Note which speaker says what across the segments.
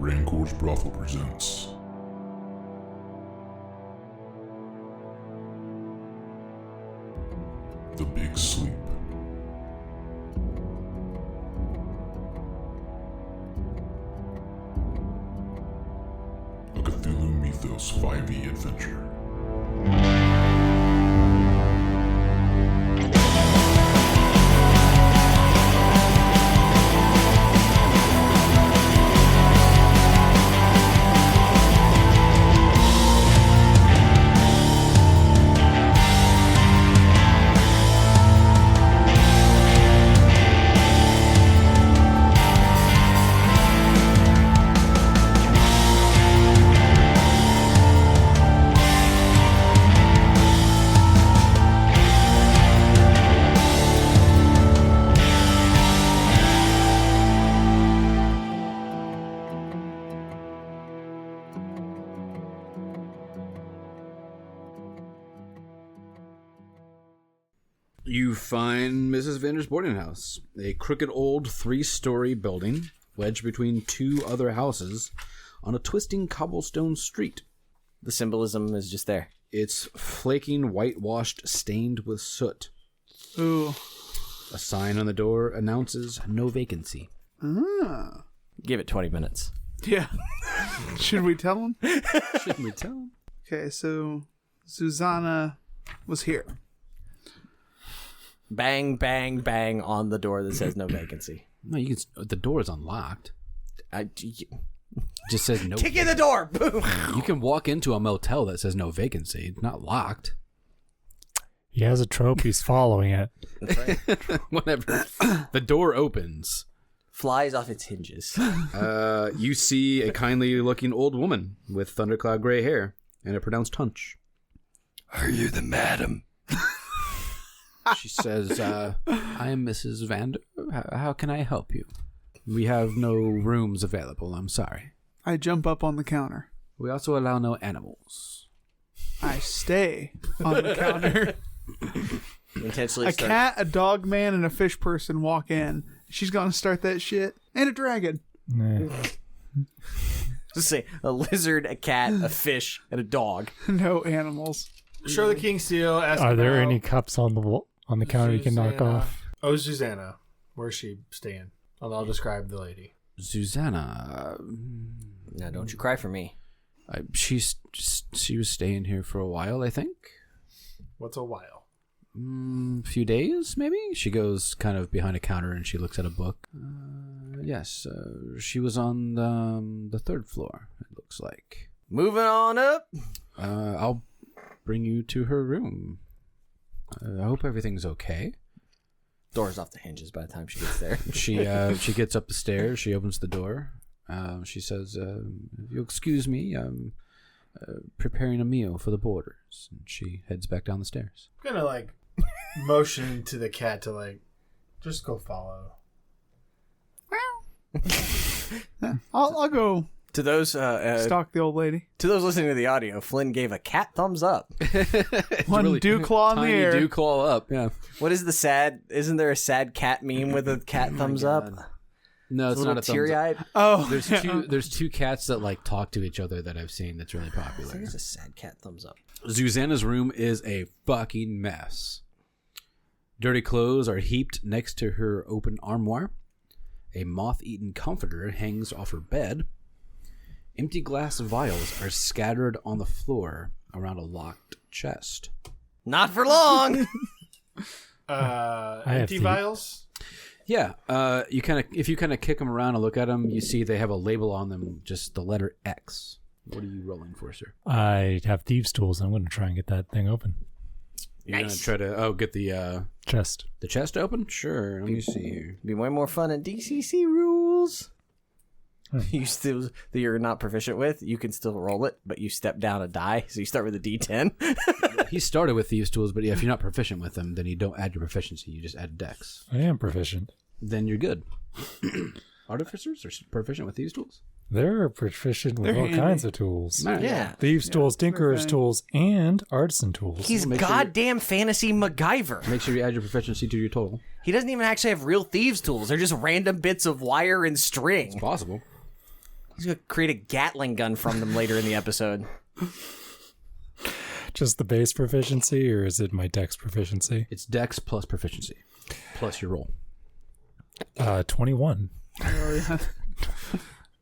Speaker 1: Rancor's Brothel presents The Big Sleep. A Cthulhu Mythos 5e adventure.
Speaker 2: You find Mrs. Vander's boarding house, a crooked old 3-story building wedged between two other houses on a twisting cobblestone street.
Speaker 3: The symbolism is just there.
Speaker 2: It's flaking, whitewashed, stained with soot.
Speaker 4: Ooh.
Speaker 2: A sign on the door announces no vacancy.
Speaker 4: Ah.
Speaker 3: Give it 20 minutes.
Speaker 4: Yeah. Should we tell him?
Speaker 2: Shouldn't we tell him?
Speaker 4: Okay, so Susanna was here.
Speaker 3: Bang, bang, bang on the door that says no vacancy.
Speaker 2: No, you can. The door is unlocked. Just says no.
Speaker 3: Kick in the door! Boom!
Speaker 2: You can walk into a motel that says no vacancy. It's not locked.
Speaker 5: He has a trope. He's following it.
Speaker 3: That's right.
Speaker 2: Whatever. The door opens.
Speaker 3: Flies off its hinges.
Speaker 2: You see a kindly-looking old woman with thundercloud gray hair and a pronounced hunch.
Speaker 6: Are you the madam?
Speaker 2: She says, I am Mrs. Vander. How can I help you? We have no rooms available, I'm sorry.
Speaker 4: I jump up on the counter.
Speaker 2: We also allow no animals.
Speaker 4: I stay on the counter.
Speaker 3: Intentionally
Speaker 4: A cat, a dog man, and a fish person walk in. She's going to start that shit. And a dragon.
Speaker 5: Nah.
Speaker 3: Just say a lizard, a cat, a fish, and a dog.
Speaker 4: No animals.
Speaker 7: Show the King Seal. Ask
Speaker 5: Are there
Speaker 7: about
Speaker 5: any cups on the counter you can knock
Speaker 7: Susanna.
Speaker 5: off?
Speaker 7: Oh, Susanna. Where's she staying? I'll describe the lady.
Speaker 2: Susanna.
Speaker 3: Now, don't you cry for me.
Speaker 2: She was staying here for a while, I think.
Speaker 7: What's a while?
Speaker 2: Few days, maybe? She goes kind of behind a counter and she looks at a book. Yes, she was on the 3rd floor, it looks like.
Speaker 3: Moving on up.
Speaker 2: I'll bring you to her room. I hope everything's okay.
Speaker 3: Door's off the hinges by the time she gets there.
Speaker 2: She gets up the stairs. She opens the door. She says, if you'll excuse me, I'm preparing a meal for the boarders. And she heads back down the stairs.
Speaker 7: I'm gonna motion to the cat to just go follow.
Speaker 4: I'll go
Speaker 3: To those
Speaker 4: stalk the old lady.
Speaker 3: to those listening to the audio, Flynn gave a cat thumbs up.
Speaker 4: One
Speaker 2: really
Speaker 4: dew claw in the
Speaker 2: Tiny
Speaker 4: air.
Speaker 2: dew claw up, yeah.
Speaker 3: What is the sad? Isn't there a sad cat meme with a cat thumbs up?
Speaker 2: No, it's
Speaker 3: a
Speaker 2: not
Speaker 3: little
Speaker 2: a thumbs up.
Speaker 3: teary-eyed.
Speaker 4: Oh,
Speaker 2: There's two cats that talk to each other that I've seen that's really popular.
Speaker 3: There's a sad cat thumbs up.
Speaker 2: Susanna's room is a fucking mess. Dirty clothes are heaped next to her open armoire. A moth-eaten comforter hangs off her bed. Empty glass vials are scattered on the floor around a locked chest.
Speaker 3: Not for long.
Speaker 7: Empty vials?
Speaker 2: Yeah, if you kind of kick them around and look at them, you see they have a label on them, just the letter X. What are you rolling for, sir?
Speaker 5: I have thieves' tools. I'm going to try and get that thing open.
Speaker 2: You're gonna try to get the
Speaker 5: Chest.
Speaker 2: the chest open? Sure. Let me see here.
Speaker 3: Be way more fun in DCC rules. You still that you're not proficient with, you can still roll it, but you step down a die, so you start with a D10.
Speaker 2: He started with thieves' tools, but yeah, if you're not proficient with them, then you don't add your proficiency. You just add dex.
Speaker 5: I am proficient.
Speaker 2: Then you're good. Artificers are proficient with thieves' tools.
Speaker 5: They're proficient with
Speaker 4: They're
Speaker 5: all
Speaker 4: handy.
Speaker 5: kinds of tools.
Speaker 3: Yeah.
Speaker 5: Thieves' tools, tinkerer's
Speaker 4: fine.
Speaker 5: tools, and artisan tools.
Speaker 3: He's
Speaker 2: Make sure
Speaker 3: goddamn fantasy MacGyver.
Speaker 2: Make sure you add your proficiency to your total.
Speaker 3: He doesn't even actually have real thieves' tools. They're just random bits of wire and string.
Speaker 2: It's possible.
Speaker 3: He's gonna create a Gatling gun from them later in the episode.
Speaker 5: Just the base proficiency, or is it my dex proficiency?
Speaker 2: It's dex plus proficiency, plus your roll.
Speaker 5: 21.
Speaker 4: That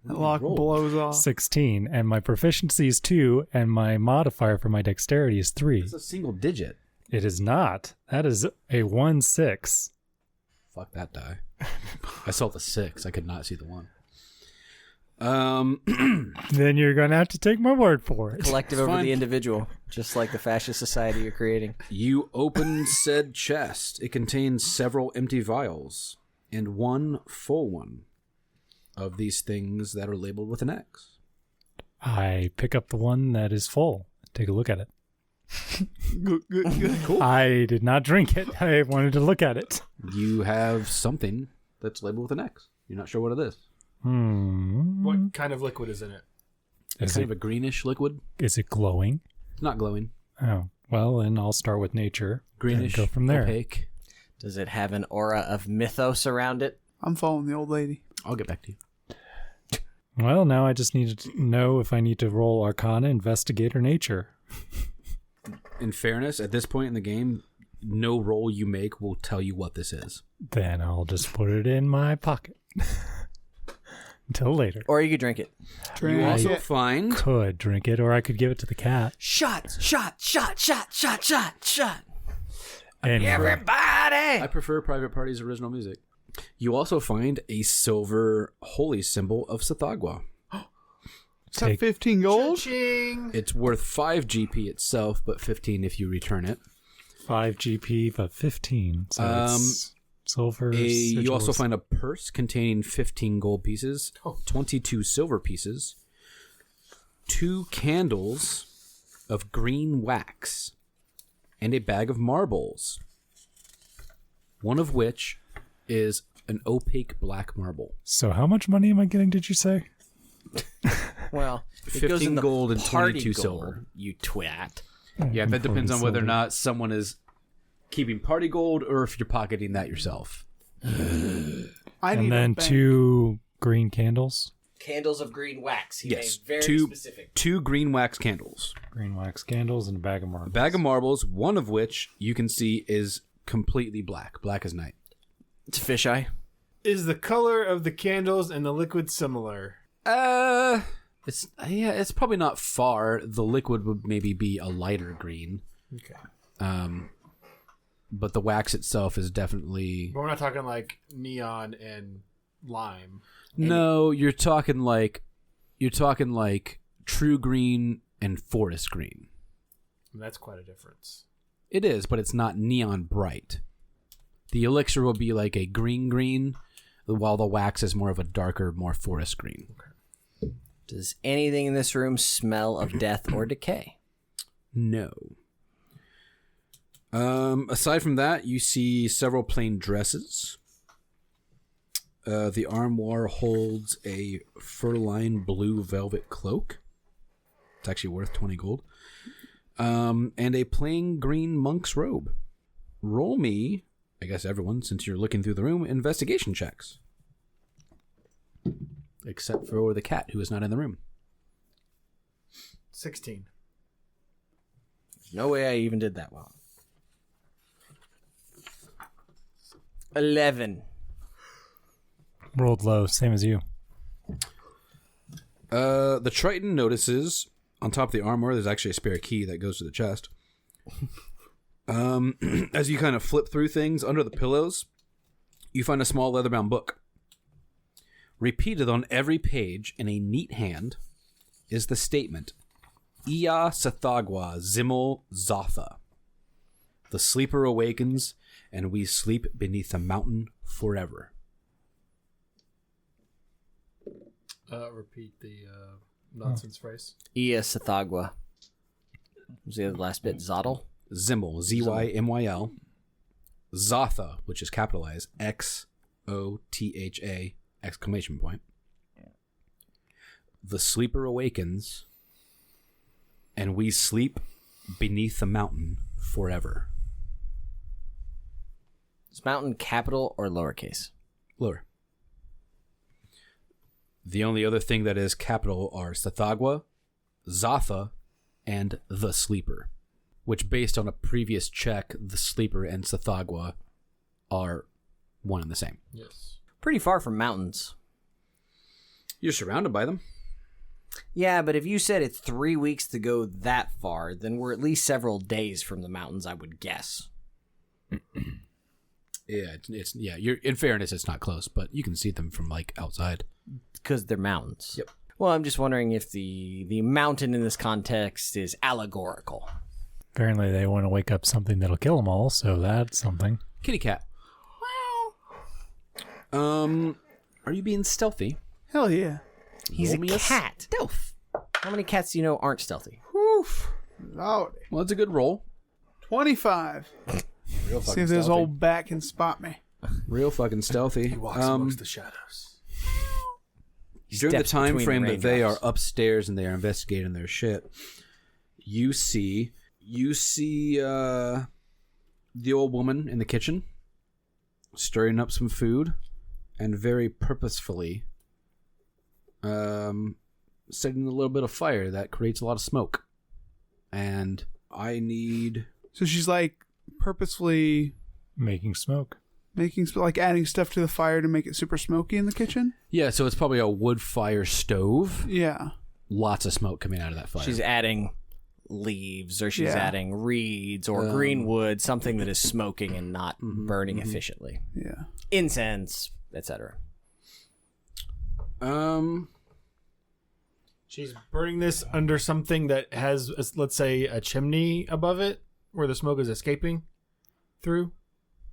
Speaker 4: lock
Speaker 2: Roll.
Speaker 4: blows off.
Speaker 5: 16, and my proficiency is 2, and my modifier for my dexterity is 3.
Speaker 2: It's a single digit.
Speaker 5: It is not. That is a 1-6.
Speaker 2: Fuck that die. I saw the 6. I could not see the 1.
Speaker 5: Then you're going to have to take my word for it.
Speaker 3: Collective
Speaker 2: It's
Speaker 3: over
Speaker 2: fine.
Speaker 3: the individual, just like the fascist society you're creating.
Speaker 2: You open said chest. It contains several empty vials and one full one of these things that are labeled with an X.
Speaker 5: I pick up the one that is full. Take a look at it.
Speaker 4: Good.
Speaker 2: Cool.
Speaker 5: I did not drink it. I wanted to look at it.
Speaker 2: You have something that's labeled with an X. You're not sure what it is.
Speaker 7: What kind of liquid is in it?
Speaker 2: It's
Speaker 5: Is
Speaker 2: kind
Speaker 5: it,
Speaker 2: of a greenish liquid.
Speaker 5: is it glowing?
Speaker 2: It's not glowing.
Speaker 5: Oh, well, then I'll start with nature.
Speaker 2: Greenish,
Speaker 5: and go from there.
Speaker 2: opaque.
Speaker 3: Does it have an aura of mythos around it?
Speaker 4: I'm following the old lady.
Speaker 2: I'll get back to you.
Speaker 5: Well, now I just need to know if I need to roll Arcana, Investigate, or Nature.
Speaker 2: In fairness, at this point in the game, no roll you make will tell you what this is.
Speaker 5: Then I'll just put it in my pocket. Until later.
Speaker 3: Or you could drink it.
Speaker 2: You also
Speaker 4: Yeah.
Speaker 2: find
Speaker 5: Could drink it, or I could give it to the cat.
Speaker 3: Shot.
Speaker 5: And
Speaker 3: Everybody!
Speaker 2: I prefer Private Party's original music. You also find a silver holy symbol of Tsathoggua.
Speaker 4: Is that
Speaker 5: Take-
Speaker 4: 15 gold?
Speaker 7: Ching.
Speaker 2: It's worth 5 GP itself, but 15 if you return it.
Speaker 5: 5 GP, but 15. So it's silver.
Speaker 2: You also
Speaker 5: sigils.
Speaker 2: find a purse containing 15 gold pieces, 22 silver pieces, 2 candles of green wax, and a bag of marbles, one of which is an opaque black marble.
Speaker 5: So how much money am I getting, did you say?
Speaker 3: Well, it
Speaker 2: 15
Speaker 3: goes in the
Speaker 2: gold and
Speaker 3: party
Speaker 2: 22
Speaker 3: gold,
Speaker 2: silver.
Speaker 3: you twat.
Speaker 2: Yeah, that depends on whether or
Speaker 5: silver.
Speaker 2: not someone is keeping party gold or if you're pocketing that yourself.
Speaker 4: I need
Speaker 5: And
Speaker 4: a
Speaker 5: then
Speaker 4: bank.
Speaker 5: 2 green candles.
Speaker 3: Candles of green wax. He
Speaker 2: Yes,
Speaker 3: made very
Speaker 2: two
Speaker 3: specific.
Speaker 2: 2 green wax candles.
Speaker 5: Green wax candles and a bag of marbles.
Speaker 2: A bag of marbles, one of which you can see is completely black as night.
Speaker 3: It's fisheye.
Speaker 7: Is the color of the candles and the liquid similar?
Speaker 2: It's probably not far. The liquid would maybe be a lighter green.
Speaker 7: Okay.
Speaker 2: But the wax itself is definitely
Speaker 7: But we're not talking like neon and lime.
Speaker 2: no. You're talking like true green and forest green.
Speaker 7: And that's quite a difference.
Speaker 2: It is, but it's not neon bright. The elixir will be like a green, while the wax is more of a darker, more forest green.
Speaker 3: Does anything in this room smell of death or decay?
Speaker 2: No. Aside from that, you see several plain dresses. The armoire holds a fur-lined blue velvet cloak. It's actually worth 20 gold. And a plain green monk's robe. Roll me, I guess everyone, since you're looking through the room, investigation checks. Except for the cat, who is not in the room.
Speaker 7: 16.
Speaker 3: No way I even did that well. 11.
Speaker 5: Rolled low, same as you.
Speaker 2: The Triton notices on top of the armor, there's actually a spare key that goes to the chest. As you kind of flip through things under the pillows, you find a small leather-bound book. Repeated on every page in a neat hand is the statement, Ia Tsathoggua Zimmel Zotha. The sleeper awakens, and we sleep beneath the mountain forever.
Speaker 7: Repeat the nonsense phrase.
Speaker 3: Ia Tsathoggua. Was the last bit Zotl?
Speaker 2: Zimmel, Z-Y-M-Y-L. Zotha, which is capitalized, X-O-T-H-A, exclamation point. The sleeper awakens, and we sleep beneath the mountain forever.
Speaker 3: Is mountain capital or lowercase?
Speaker 2: Lower. The only other thing that is capital are Tsathoggua, Zatha, and the Sleeper, which based on a previous check, the Sleeper and Tsathoggua are one and the same.
Speaker 7: Yes.
Speaker 3: Pretty far from mountains.
Speaker 2: You're surrounded by them.
Speaker 3: Yeah, but if you said it's 3 weeks to go that far, then we're at least several days from the mountains, I would guess.
Speaker 2: Yeah, it's You're in fairness, it's not close, but you can see them from like outside
Speaker 3: Because they're mountains.
Speaker 2: Yep.
Speaker 3: Well, I'm just wondering if the mountain in this context is allegorical.
Speaker 5: Apparently, they want to wake up something that'll kill them all, so that's something.
Speaker 2: Kitty cat. Are you being stealthy?
Speaker 4: Hell yeah.
Speaker 3: He's
Speaker 2: Roll me
Speaker 3: a cat.
Speaker 2: Stealth.
Speaker 3: How many cats do you know aren't stealthy?
Speaker 4: Woof. Lordy.
Speaker 2: Well, it's a good roll.
Speaker 4: 25.
Speaker 2: Real
Speaker 4: See
Speaker 2: fucking
Speaker 4: if this
Speaker 2: stealthy.
Speaker 4: old bat can spot me.
Speaker 2: Real fucking stealthy.
Speaker 7: He walks amongst the shadows.
Speaker 2: During the
Speaker 3: Steps
Speaker 2: time
Speaker 3: between
Speaker 2: frame
Speaker 3: the
Speaker 2: that they are
Speaker 3: raindrops.
Speaker 2: upstairs and they are investigating their shit, you see the old woman in the kitchen stirring up some food and very purposefully setting a little bit of fire that creates a lot of smoke. And I need...
Speaker 4: So she's like purposefully
Speaker 5: Making smoke.
Speaker 4: like adding stuff to the fire to make it super smoky in the kitchen.
Speaker 2: Yeah, so it's probably a wood fire stove.
Speaker 4: Yeah.
Speaker 2: Lots of smoke coming out of that fire.
Speaker 3: She's adding leaves, or she's
Speaker 4: Yeah.
Speaker 3: adding reeds or green wood, something that is smoking and not burning efficiently.
Speaker 4: Yeah.
Speaker 3: Incense, etc.
Speaker 7: She's burning this under something that has, let's say, a chimney above it where the smoke is escaping through.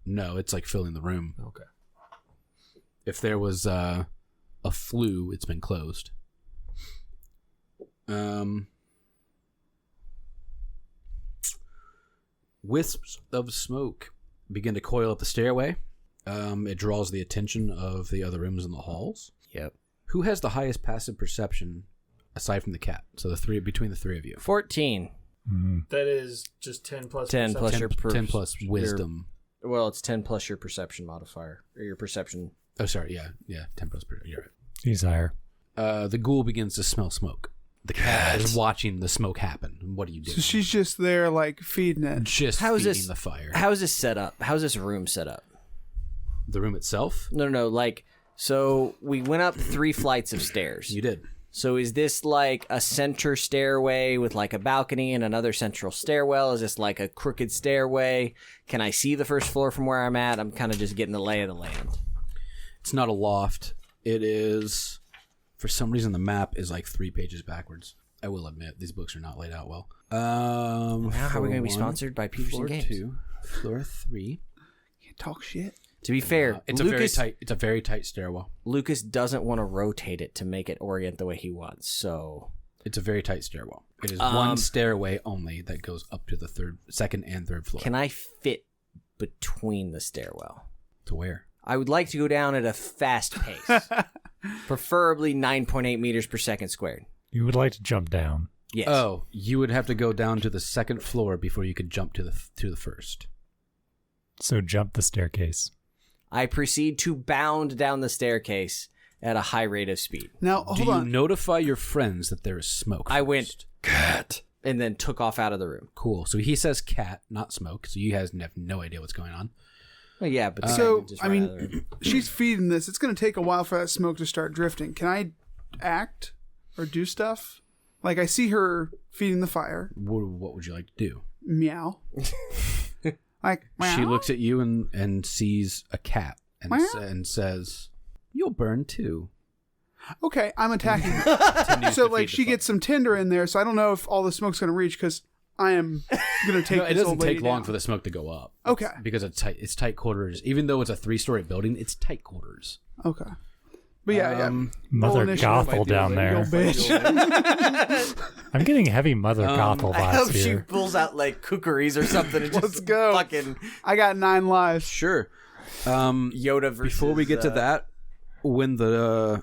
Speaker 2: No, it's like filling the room.
Speaker 7: Okay.
Speaker 2: If there was a flue, it's been closed. Wisps of smoke begin to coil up the stairway. It draws the attention of the other rooms in the halls.
Speaker 3: Yep.
Speaker 2: Who has the highest passive perception aside from the cat? So between the three of you.
Speaker 3: 14.
Speaker 7: That is just 10 plus
Speaker 3: 10 plus
Speaker 7: 10.
Speaker 3: your
Speaker 2: 10 plus wisdom.
Speaker 3: Well, it's 10 plus your perception modifier, or your perception.
Speaker 2: Oh, sorry. Yeah. 10 plus. You're right.
Speaker 5: He's higher.
Speaker 2: The ghoul begins to smell smoke. The cat is watching the smoke happen. What do you do?
Speaker 4: So she's just there like feeding it.
Speaker 2: Just
Speaker 3: How is
Speaker 2: feeding
Speaker 3: this-
Speaker 2: the fire.
Speaker 3: How is this set up? How's this room set up?
Speaker 2: The room itself?
Speaker 3: No. Like, so we went up 3 flights of stairs.
Speaker 2: You did.
Speaker 3: So is this like a center stairway with like a balcony and another central stairwell? Is this like a crooked stairway? Can I see the first floor from where I'm at? I'm kind of just getting the lay of the land.
Speaker 2: It's not a loft. It is, for some reason, the map is like 3 pages backwards. I will admit, these books are not laid out well.
Speaker 3: Now, how are we going to be
Speaker 2: floor
Speaker 3: sponsored by Petersen
Speaker 2: Floor
Speaker 3: Games?
Speaker 2: 2, floor 3.
Speaker 4: Can't talk shit.
Speaker 3: To be fair,
Speaker 2: It's a very tight stairwell.
Speaker 3: Lucas doesn't want to rotate it to make it orient the way he wants. So
Speaker 2: It's a very tight stairwell. It is one stairway only that goes up to the second and third floor.
Speaker 3: can I fit between the stairwell?
Speaker 2: To where?
Speaker 3: I would like to go down at a fast pace, preferably 9.8 meters per second squared.
Speaker 5: You would like to jump down.
Speaker 3: Yes.
Speaker 2: Oh, you would have to go down to the second floor before you could jump to the first.
Speaker 5: So jump the staircase.
Speaker 3: I proceed to bound down the staircase at a high rate of speed.
Speaker 4: Now,
Speaker 2: Do
Speaker 4: hold
Speaker 2: you
Speaker 4: on.
Speaker 2: notify your friends that there is smoke?
Speaker 3: I
Speaker 2: first?
Speaker 3: went cat and then took off out of the room.
Speaker 2: Cool. So he says cat, not smoke. So you guys have no idea what's going on.
Speaker 3: Well, yeah, but
Speaker 4: So,
Speaker 3: just
Speaker 4: I
Speaker 3: right
Speaker 4: mean,
Speaker 3: out of the room.
Speaker 4: she's feeding this. It's going to take a while for that smoke to start drifting. Can I act or do stuff? Like, I see her feeding the fire.
Speaker 2: What would you like to do?
Speaker 4: Meow. Like, meow.
Speaker 2: She looks at you and sees a cat and,
Speaker 4: Meow.
Speaker 2: and says, "You'll burn too."
Speaker 4: Okay, I'm attacking her.
Speaker 2: Continues
Speaker 4: So,
Speaker 2: to
Speaker 4: like,
Speaker 2: feed the
Speaker 4: she
Speaker 2: fire.
Speaker 4: gets some tinder in there, so I don't know if all the smoke's going to reach, because I am going to take
Speaker 2: No, it
Speaker 4: this
Speaker 2: doesn't
Speaker 4: old lady
Speaker 2: take long
Speaker 4: down.
Speaker 2: for the smoke to go up.
Speaker 4: Okay.
Speaker 2: Because it's tight quarters. Even though it's a 3-story building, it's tight quarters.
Speaker 4: Okay. But yeah,
Speaker 5: Mother
Speaker 4: initiative.
Speaker 5: Gothel down
Speaker 4: Yo,
Speaker 5: there.
Speaker 4: bitch.
Speaker 5: I'm getting heavy Mother Gothel
Speaker 3: I hope
Speaker 5: vibes
Speaker 3: she
Speaker 5: here.
Speaker 3: pulls out like kookaries or something and just
Speaker 4: Let's go.
Speaker 3: fucking
Speaker 4: I got 9 lives.
Speaker 2: Sure.
Speaker 3: Yoda versus,
Speaker 2: Before we get to that, when the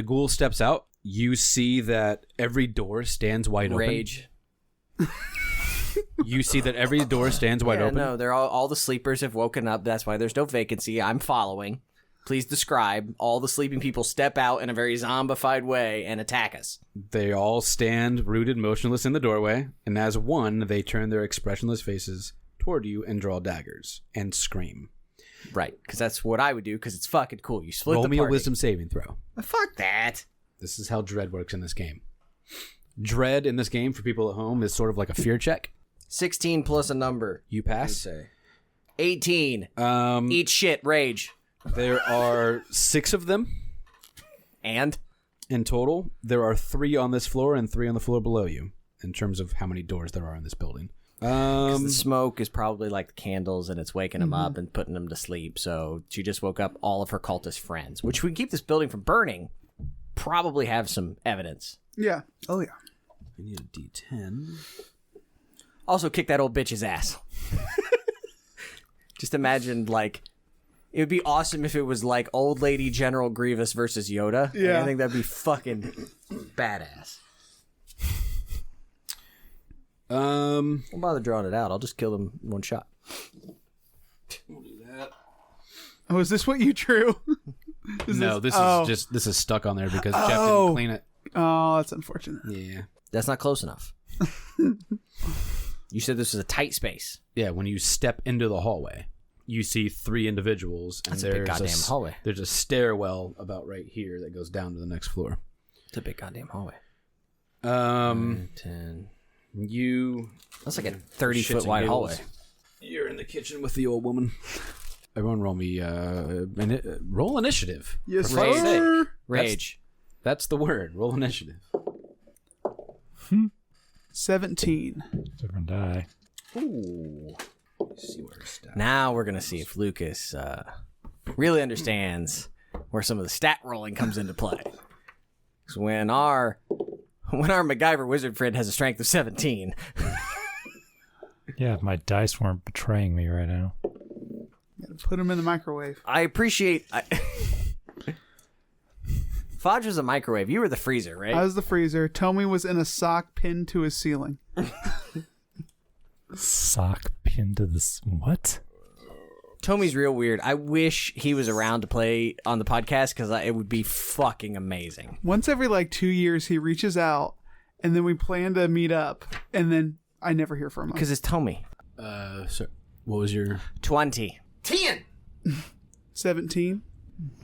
Speaker 2: ghoul steps out, you see that every door stands wide
Speaker 3: rage.
Speaker 2: open. You see that every door stands wide
Speaker 3: Yeah,
Speaker 2: open.
Speaker 3: no, they're all the sleepers have woken up. That's why there's no vacancy. I'm following. Please describe. All the sleeping people step out in a very zombified way and attack us.
Speaker 2: They all stand rooted, motionless in the doorway, and as one, they turn their expressionless faces toward you and draw daggers and scream.
Speaker 3: Right, because that's what I would do, because it's fucking cool. You split
Speaker 2: Roll
Speaker 3: the
Speaker 2: me
Speaker 3: party.
Speaker 2: a wisdom saving throw.
Speaker 3: Fuck that.
Speaker 2: This is how dread works in this game. Dread in this game, for people at home, is sort of like a fear check.
Speaker 3: 16 plus a number.
Speaker 2: You pass.
Speaker 3: 18. Eat shit, rage.
Speaker 2: There are 6 of them.
Speaker 3: And?
Speaker 2: In total, there are 3 on this floor and 3 on the floor below you, in terms of how many doors there are in this building.
Speaker 3: 'Cause the smoke is probably like the candles, and it's waking them up and putting them to sleep. So she just woke up all of her cultist friends, which would keep this building from burning. Probably have some evidence.
Speaker 4: Yeah. Oh, yeah.
Speaker 2: I need a D10.
Speaker 3: Also, kick that old bitch's ass. Just imagine, like, it would be awesome if it was like Old Lady General Grievous versus Yoda.
Speaker 4: Yeah.
Speaker 3: I think that'd be fucking badass. Don't bother drawing it out. I'll just kill them in one shot.
Speaker 2: We'll do that.
Speaker 4: Oh, is this what you drew?
Speaker 2: This is stuck on there because Jeff didn't clean it.
Speaker 4: Oh, that's unfortunate.
Speaker 2: Yeah.
Speaker 3: That's not close enough. You said this was a tight space.
Speaker 2: Yeah, when you step into the hallway, you see 3 individuals, and
Speaker 3: That's a big goddamn hallway.
Speaker 2: There's a stairwell about right here that goes down to the next floor.
Speaker 3: It's a big goddamn hallway.
Speaker 2: 10.
Speaker 3: That's like a 30-foot
Speaker 2: shits and
Speaker 3: wide
Speaker 2: giggles.
Speaker 3: hallway.
Speaker 2: You're in the kitchen with the old woman. Everyone roll me, roll initiative.
Speaker 4: Yes,
Speaker 2: For fuck's
Speaker 4: sir.
Speaker 2: sake.
Speaker 3: Rage.
Speaker 2: That's the word. Roll initiative.
Speaker 4: 17.
Speaker 5: Different die.
Speaker 2: Ooh. Let's see where it's at.
Speaker 3: Now we're going to see if Lucas really understands where some of the stat rolling comes into play. 'Cause when our MacGyver wizard friend has a strength of 17.
Speaker 5: Yeah, if my dice weren't betraying me right now.
Speaker 4: Gotta put him in the microwave.
Speaker 3: I appreciate... Fodge was a microwave. You were the freezer, right?
Speaker 4: I was the freezer. Tommy was in a sock pinned to his ceiling.
Speaker 5: Sock pinned to this. What?
Speaker 3: Tommy's real weird. I wish he was around to play on the podcast because it would be fucking amazing.
Speaker 4: Once every like 2 years, he reaches out, and then we plan to meet up, and then I never hear from him.
Speaker 3: Because it's Tommy.
Speaker 2: So what was your...
Speaker 3: 20. 10!
Speaker 4: 17.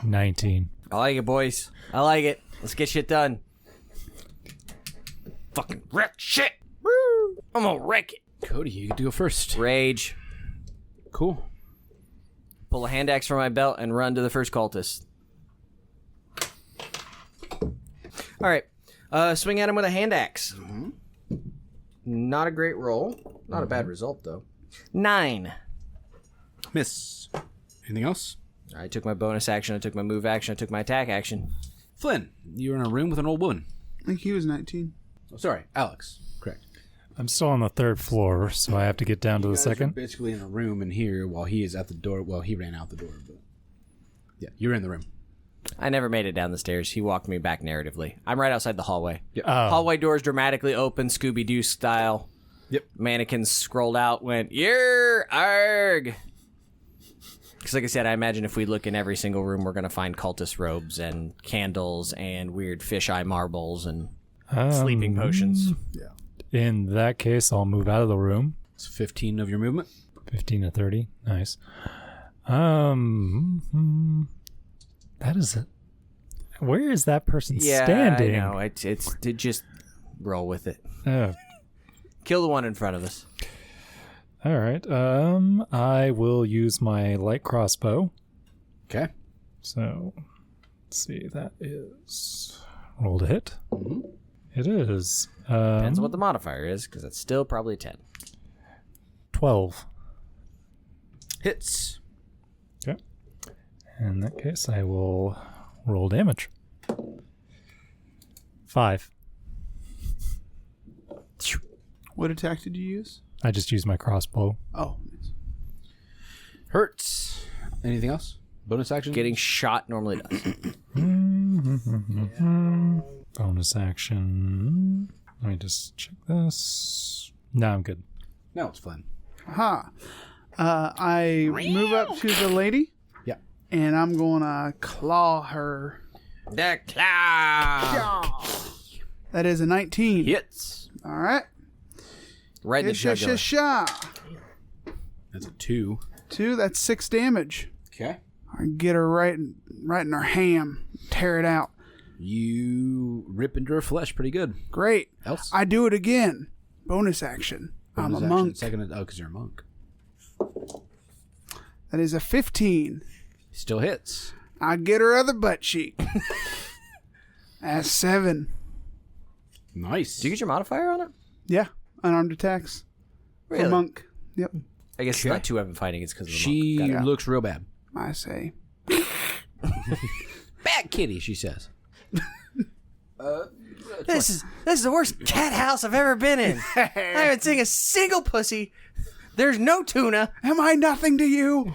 Speaker 5: 19.
Speaker 3: I like it, boys. I like it. Let's get shit done. Fucking wreck shit. Woo! I'm gonna wreck it.
Speaker 2: Cody, you get to go first.
Speaker 3: Rage.
Speaker 2: Cool.
Speaker 3: Pull a hand axe from my belt and run to the first cultist. All right. Swing at him with a hand axe. Mm-hmm. Not a great roll. Not a bad result, though. 9.
Speaker 2: Miss. Anything else?
Speaker 3: I took my bonus action. I took my move action. I took my attack action.
Speaker 2: Flynn, you're in a room with an old woman.
Speaker 4: I think he was 19.
Speaker 2: Oh, sorry, Alex. Correct.
Speaker 5: I'm still on the 3rd floor, so I have to get down to the
Speaker 2: You guys are
Speaker 5: 2nd.
Speaker 2: basically in a room in here while he is at the door. Well, he ran out the door, but yeah, you're in the room.
Speaker 3: I never made it down the stairs. He walked me back narratively. I'm right outside the hallway.
Speaker 2: Yep.
Speaker 3: Hallway doors dramatically open, Scooby-Doo style.
Speaker 2: Yep.
Speaker 3: Mannequins scrolled out, went, "Yer, arg!" Because like I said, I imagine if we look in every single room, we're going to find cultist robes and candles and weird fisheye marbles and sleeping potions.
Speaker 4: Yeah.
Speaker 5: In that case, I'll move out of the room.
Speaker 2: It's 15 of your movement.
Speaker 5: 15 to 30. Nice. That is it. Where is that person standing?
Speaker 3: I know. It's just roll with it.
Speaker 5: Oh,
Speaker 3: Kill the one in front of us.
Speaker 5: all right. I will use my light crossbow.
Speaker 2: Okay.
Speaker 5: So, let's see. That is rolled a hit.
Speaker 2: Mm-hmm.
Speaker 5: It is.
Speaker 3: Depends on what the modifier is, because it's still probably 10.
Speaker 5: 12.
Speaker 2: Hits.
Speaker 5: Okay. In that case, I will roll damage. 5.
Speaker 4: What attack did you use?
Speaker 5: I just used my crossbow.
Speaker 4: Oh, nice.
Speaker 2: Hurts. Anything else? Bonus action?
Speaker 3: Getting shot normally does.
Speaker 5: Bonus action. Let me just check this. No, I'm good.
Speaker 2: No, it's Flynn.
Speaker 4: Aha. I move up to the lady.
Speaker 2: Yeah.
Speaker 4: And I'm going to claw her.
Speaker 3: The claw
Speaker 4: That is a 19.
Speaker 3: hits
Speaker 4: All right.
Speaker 3: right in the jugular.
Speaker 2: That's a 2.
Speaker 4: 2, that's 6 damage.
Speaker 2: Okay.
Speaker 4: I get her right in her ham. Tear it out.
Speaker 2: You rip into her flesh pretty good.
Speaker 4: Great.
Speaker 2: Else?
Speaker 4: I do it again. Bonus action. I'm a
Speaker 2: Bonus action,
Speaker 4: monk.
Speaker 2: Second, because you're a monk.
Speaker 4: That is a 15.
Speaker 2: Still hits.
Speaker 4: I get her other butt cheek. That's 7.
Speaker 2: Nice.
Speaker 3: Do you get your modifier on it?
Speaker 4: Yeah. Unarmed attacks.
Speaker 3: Really?
Speaker 4: For monk. Yep.
Speaker 3: I guess it's not 2-weapon fighting. It's because of the
Speaker 2: She
Speaker 3: monk. Got it.
Speaker 2: looks real bad.
Speaker 4: I say.
Speaker 2: Bad kitty, she says.
Speaker 3: This is the worst cat house I've ever been in. I haven't seen a single pussy. There's no tuna.
Speaker 4: Am I nothing to you?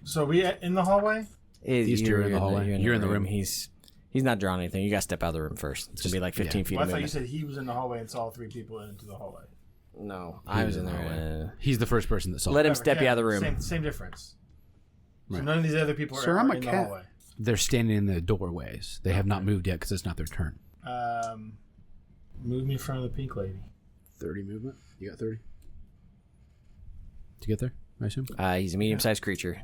Speaker 7: So we in the hallway?
Speaker 2: These two are in the hallway. You're in the room.
Speaker 3: He's not drawing anything. You got to step out of the room first. It's going to be like 15 feet
Speaker 7: Well, I
Speaker 3: of
Speaker 7: thought you
Speaker 3: movement.
Speaker 7: said he was in the hallway and saw 3 people into the hallway.
Speaker 3: No, I was in there.
Speaker 2: He's the first person that saw
Speaker 3: Let
Speaker 2: it.
Speaker 3: him step you out of the room.
Speaker 7: Same difference. So
Speaker 2: Right.
Speaker 7: none of these other people
Speaker 4: Sir,
Speaker 7: are
Speaker 4: I'm a
Speaker 7: in the
Speaker 4: cat.
Speaker 7: hallway.
Speaker 2: They're standing in the doorways. They have not moved yet because it's not their turn.
Speaker 7: Move me in front of the pink lady.
Speaker 2: 30 movement? You got 30? To get there, I assume?
Speaker 3: He's a medium-sized creature.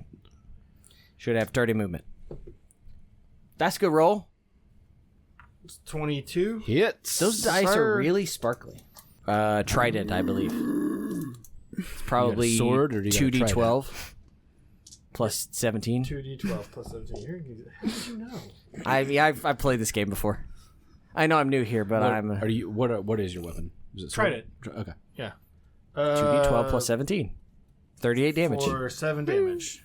Speaker 3: Should have 30 movement. That's a good roll.
Speaker 7: It's 22.
Speaker 2: Hits.
Speaker 3: Those dice are really sparkly. Trident, I believe. It's probably
Speaker 2: You got a sword, or do you got a
Speaker 3: 2d12 plus 17.
Speaker 7: 2d12 plus 17. How did you know?
Speaker 3: I've played this game before. I know I'm new here, but
Speaker 2: What is your weapon? Is it
Speaker 7: Trident.
Speaker 2: Okay.
Speaker 7: Yeah.
Speaker 3: 2d12 plus 17. 38 damage.
Speaker 7: For 7 damage.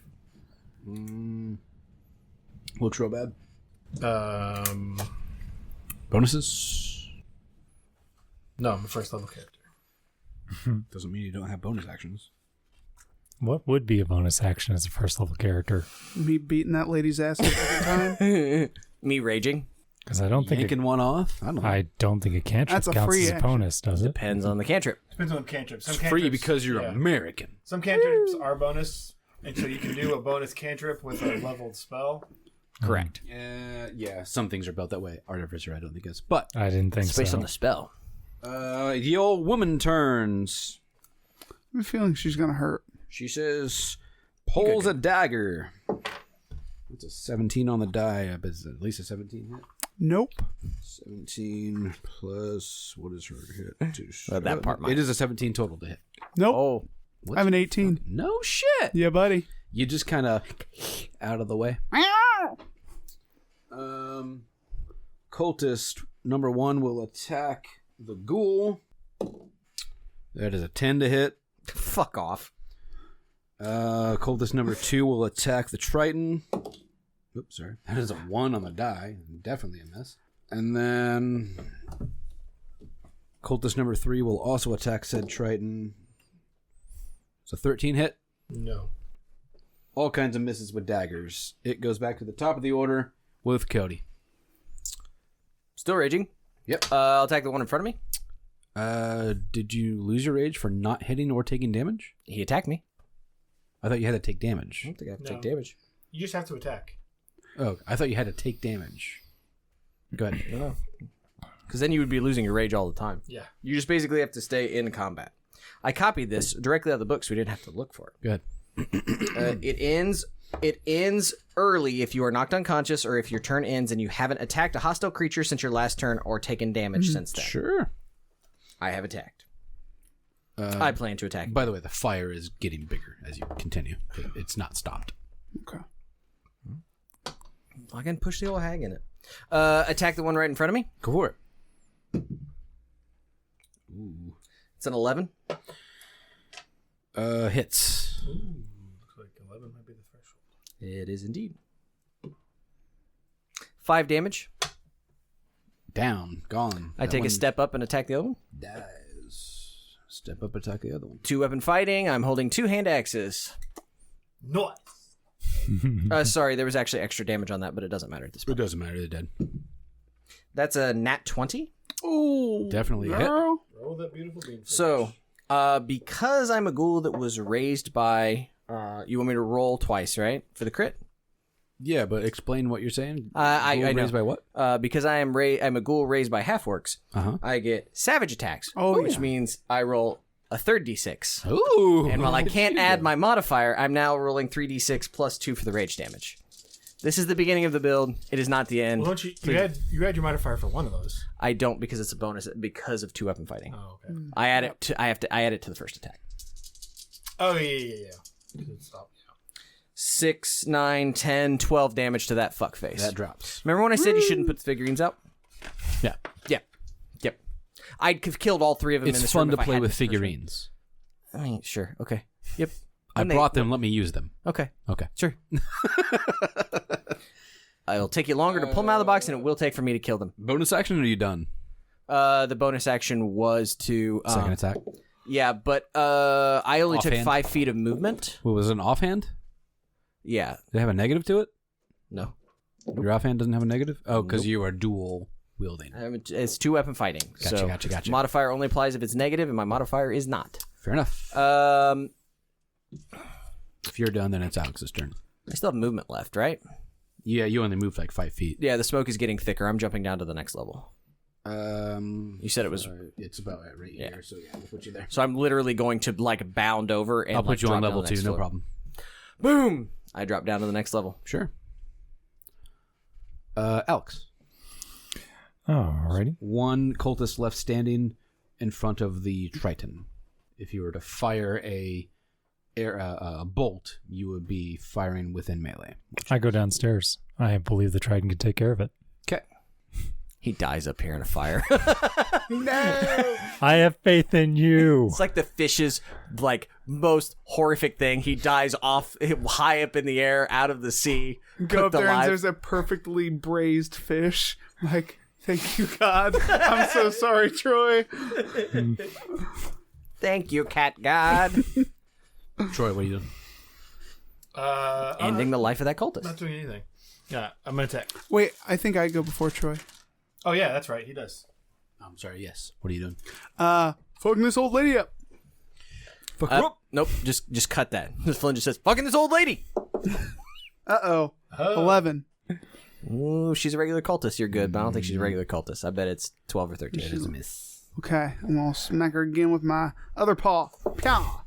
Speaker 2: Looks real bad. Bonuses?
Speaker 7: No, I'm a first level character.
Speaker 2: Doesn't mean you don't have bonus actions.
Speaker 5: What would be a bonus action as a first level character?
Speaker 4: Me beating that lady's ass every time.
Speaker 3: Me raging.
Speaker 5: Because I don't think
Speaker 2: Yanking one off? I don't know.
Speaker 5: I don't think a cantrip
Speaker 4: That's a
Speaker 5: counts
Speaker 4: free
Speaker 5: as a
Speaker 4: action.
Speaker 5: bonus, does it?
Speaker 3: Depends on the cantrip.
Speaker 7: Depends on cantrips. Some
Speaker 2: It's free
Speaker 7: cantrips-
Speaker 2: because you're
Speaker 7: yeah.
Speaker 2: American.
Speaker 7: Some cantrips are bonus, and so you can do a bonus cantrip with a leveled spell.
Speaker 3: Correct.
Speaker 2: Yeah, some things are built that way. Artificer, I don't think is. But
Speaker 5: I didn't think
Speaker 3: It's based
Speaker 5: so.
Speaker 3: on the spell.
Speaker 2: the old woman turns.
Speaker 4: I have a feeling she's going to hurt.
Speaker 2: She says, pulls a dagger. It's a 17 on the die. Is it at least a 17 hit?
Speaker 4: Nope.
Speaker 2: 17 plus, what is her hit?
Speaker 3: That part might.
Speaker 2: It is a 17 total to hit.
Speaker 4: Nope.
Speaker 3: Oh,
Speaker 4: I have an 18.
Speaker 2: No shit.
Speaker 4: Yeah, buddy.
Speaker 2: You just kind of out of the way. Cultist number 1 will attack the ghoul. That is a 10 to hit.
Speaker 3: fuck off.
Speaker 2: Cultist number 2 will attack the Triton. Oops, sorry. That is a 1 on the die. Definitely a miss. And then cultist number 3 will also attack said Triton. It's a 13 hit.
Speaker 7: No.
Speaker 2: All kinds of misses with daggers. It goes back to the top of the order with Cody.
Speaker 3: Still raging.
Speaker 2: Yep.
Speaker 3: I'll attack the one in front of me.
Speaker 2: Did you lose your rage for not hitting or taking damage?
Speaker 3: He attacked me.
Speaker 2: I thought you had to take
Speaker 3: I
Speaker 2: damage.
Speaker 3: don't think I have to
Speaker 7: No.
Speaker 3: take damage.
Speaker 7: You just have to attack.
Speaker 2: Oh, I thought you had to take damage. Go ahead.
Speaker 3: Because then you would be losing your rage all the time.
Speaker 7: Yeah.
Speaker 3: You just basically have to stay in combat. I copied this directly out of the book, so we didn't have to look for it.
Speaker 2: Go ahead.
Speaker 3: It ends early if you are knocked unconscious or if your turn ends and you haven't attacked a hostile creature since your last turn or taken damage since then.
Speaker 2: Sure.
Speaker 3: I have attacked. I plan to attack.
Speaker 2: By the way, the fire is getting bigger as you continue. It's not stopped.
Speaker 4: Okay.
Speaker 3: I can push the old hag in it. Attack the one right in front of me.
Speaker 2: Go for it. Ooh.
Speaker 3: It's an 11.
Speaker 2: Hits.
Speaker 7: Looks like 11 might be the threshold.
Speaker 3: It is indeed. 5 damage.
Speaker 2: Down. Gone.
Speaker 3: I take a step up and attack the other one.
Speaker 2: Dies. Step up, attack the other one.
Speaker 3: 2-weapon fighting. I'm holding 2 hand axes.
Speaker 7: Nice.
Speaker 3: Sorry, there was actually extra damage on that, but it doesn't matter at this
Speaker 2: It
Speaker 3: point.
Speaker 2: doesn't matter. They're dead.
Speaker 3: That's a nat 20.
Speaker 4: Ooh.
Speaker 2: Definitely a hit.
Speaker 4: Girl.
Speaker 7: Roll that beautiful bean.
Speaker 3: So, because I'm a ghoul that was raised by... you want me to roll twice, right? For the crit?
Speaker 2: Yeah, but explain what you're saying.
Speaker 3: I know.
Speaker 2: Raised by what?
Speaker 3: Because I'm a ghoul raised by half-orcs, I get savage attacks, which means I roll a third d6.
Speaker 2: Ooh.
Speaker 3: And while I can't add my modifier, I'm now rolling 3d6 plus 2 for the rage damage. This is the beginning of the build. It is not the end.
Speaker 7: Well, don't you had your modifier for one of those.
Speaker 3: I don't because it's a bonus because of 2-weapon fighting.
Speaker 7: Oh, okay.
Speaker 3: I add it to. I add it to the first attack.
Speaker 7: Oh yeah. Stop.
Speaker 3: 6, 9, 10, 12 damage to that fuckface.
Speaker 2: That drops.
Speaker 3: Remember when I said you shouldn't put the figurines out?
Speaker 2: Yeah.
Speaker 3: Yep. I'd have killed all 3 of them in
Speaker 2: It's
Speaker 3: this
Speaker 2: fun
Speaker 3: room
Speaker 2: to
Speaker 3: if I
Speaker 2: play
Speaker 3: had
Speaker 2: with
Speaker 3: this version.
Speaker 2: figurines.
Speaker 3: I mean, sure. Okay. Yep.
Speaker 2: I brought them. Let me use them.
Speaker 3: Okay.
Speaker 2: Okay.
Speaker 3: Sure. It'll take you longer to pull them out of the box than it will take for me to kill them.
Speaker 2: Bonus action, or are you done?
Speaker 3: The bonus action was to...
Speaker 2: Second attack.
Speaker 3: Yeah, but I only took
Speaker 2: Offhand?
Speaker 3: 5 feet of movement.
Speaker 2: What was it, an offhand?
Speaker 3: Yeah.
Speaker 2: Did it have a negative to it?
Speaker 3: No.
Speaker 2: Your offhand doesn't have a negative? Oh, because you are dual wielding.
Speaker 3: It's 2-weapon fighting.
Speaker 2: Gotcha.
Speaker 3: Modifier only applies if it's negative, and my modifier is not.
Speaker 2: Fair enough. If you're done, then it's Alex's turn.
Speaker 3: I still have movement left, right?
Speaker 2: Yeah, you only moved like 5 feet.
Speaker 3: Yeah, the smoke is getting thicker. I'm jumping down to the next level. You said it was...
Speaker 2: It's about right here, so yeah, we'll put you there.
Speaker 3: So I'm literally going to, like, bound over and
Speaker 2: I'll put you
Speaker 3: drop
Speaker 2: on
Speaker 3: down
Speaker 2: level
Speaker 3: the
Speaker 2: 2,
Speaker 3: next
Speaker 2: no
Speaker 3: floor.
Speaker 2: problem.
Speaker 3: Boom! I drop down to the next level.
Speaker 2: Sure. Alex.
Speaker 5: Alrighty.
Speaker 2: One cultist left standing in front of the Triton. If you were to fire a bolt, you would be firing within melee.
Speaker 5: I go downstairs. I believe the Triton can take care of it.
Speaker 2: Okay.
Speaker 3: He dies up here in a fire.
Speaker 4: No.
Speaker 5: I have faith in you.
Speaker 3: It's like the fish's like most horrific thing. He dies off high up in the air, out of the sea.
Speaker 4: Go up
Speaker 3: cooked
Speaker 4: there
Speaker 3: alive.
Speaker 4: and there's a perfectly braised fish. Like, thank you, God. I'm so sorry, Troy.
Speaker 3: Thank you, cat god.
Speaker 2: Troy, what are you doing?
Speaker 3: Ending the life of that cultist.
Speaker 7: Not doing anything. Yeah, I'm gonna attack.
Speaker 4: Wait, I think I go before Troy.
Speaker 7: Oh yeah, that's right. He does.
Speaker 2: I'm sorry, yes. What are you doing?
Speaker 4: Fucking this old lady up.
Speaker 3: Nope, just cut that. Flynn just says, fucking this old lady.
Speaker 4: Uh-oh. 11.
Speaker 3: Ooh, she's a regular cultist. You're good, but I don't think she's a regular cultist. I bet it's 12 or 13.
Speaker 2: It is a miss.
Speaker 4: Okay, I'm gonna smack her again with my other paw. Pow.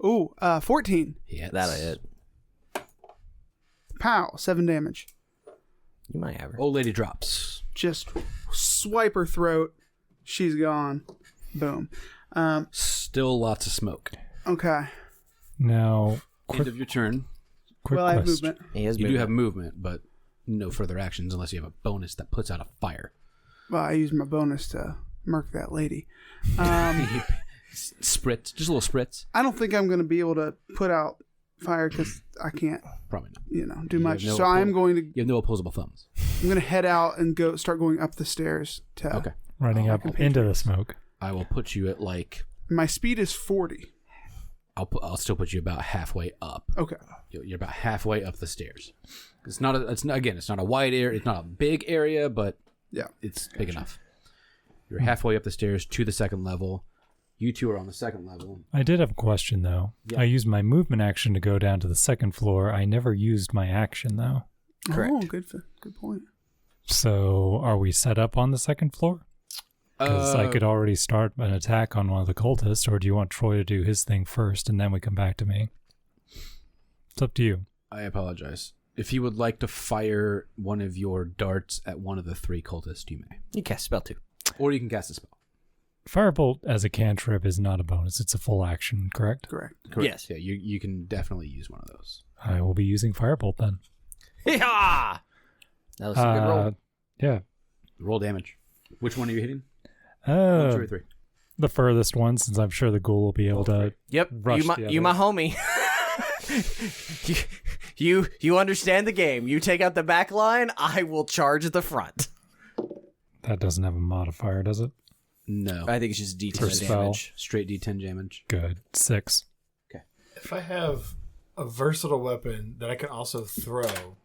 Speaker 4: Ooh, 14.
Speaker 2: Yeah,
Speaker 3: That'll hit.
Speaker 4: Pow, 7 damage.
Speaker 3: You might have her.
Speaker 2: Old lady drops.
Speaker 4: Just swipe her throat. She's gone. Boom.
Speaker 2: Still lots of smoke.
Speaker 4: Okay.
Speaker 5: Now,
Speaker 2: End of your turn.
Speaker 5: quick
Speaker 4: Well, I have
Speaker 5: question.
Speaker 4: movement.
Speaker 3: He has
Speaker 2: You do
Speaker 3: movement.
Speaker 2: have movement, but no further actions unless you have a bonus that puts out a fire.
Speaker 4: Well, I used my bonus to murk that lady.
Speaker 2: Spritz. Just a little spritz.
Speaker 4: I don't think I'm going to be able to put out fire because I can't,
Speaker 2: Probably not.
Speaker 4: do
Speaker 2: You
Speaker 4: much.
Speaker 2: have no
Speaker 4: So I'm going to
Speaker 2: You have no opposable thumbs.
Speaker 4: head out and start going up the stairs.
Speaker 2: Okay.
Speaker 5: Running up into the smoke.
Speaker 2: I will put you at like...
Speaker 4: My speed is 40.
Speaker 2: I'll still put you about halfway up.
Speaker 4: Okay.
Speaker 2: You're about halfway up the stairs. It's not a wide area. It's not a big area, but
Speaker 4: Yeah.
Speaker 2: it's big enough. You're halfway up the stairs to the second level. You two are on the second level.
Speaker 5: I did have a question, though.
Speaker 2: Yeah.
Speaker 5: I used my movement action to go down to the second floor. I never used my action, though.
Speaker 3: Correct.
Speaker 4: Oh, good point.
Speaker 5: So are we set up on the second floor? Because I could already start an attack on one of the cultists, or do you want Troy to do his thing first and then we come back to me? It's up to you.
Speaker 2: I apologize. If you would like to fire one of your darts at one of the 3 cultists, you may.
Speaker 3: You cast spell too.
Speaker 2: Or you can cast a spell.
Speaker 5: Firebolt as a cantrip is not a bonus. It's a full action, correct?
Speaker 4: Correct.
Speaker 3: Yes.
Speaker 2: Yeah, you can definitely use one of those.
Speaker 5: I will be using Firebolt then.
Speaker 3: Yeehaw! That was a good roll.
Speaker 5: Yeah.
Speaker 2: Roll damage. Which one are you hitting? 1, 2, or 3.
Speaker 5: The furthest one, since I'm sure the ghoul will be able to.
Speaker 3: Yep,
Speaker 5: rush
Speaker 3: you my homie. you understand the game. You take out the back line, I will charge the front.
Speaker 5: That doesn't have a modifier, does it?
Speaker 2: No.
Speaker 3: I think it's just
Speaker 5: For
Speaker 3: D10
Speaker 5: spell.
Speaker 3: damage.
Speaker 2: Straight D10 damage.
Speaker 5: Good. 6.
Speaker 7: If I have a versatile weapon that I can also throw,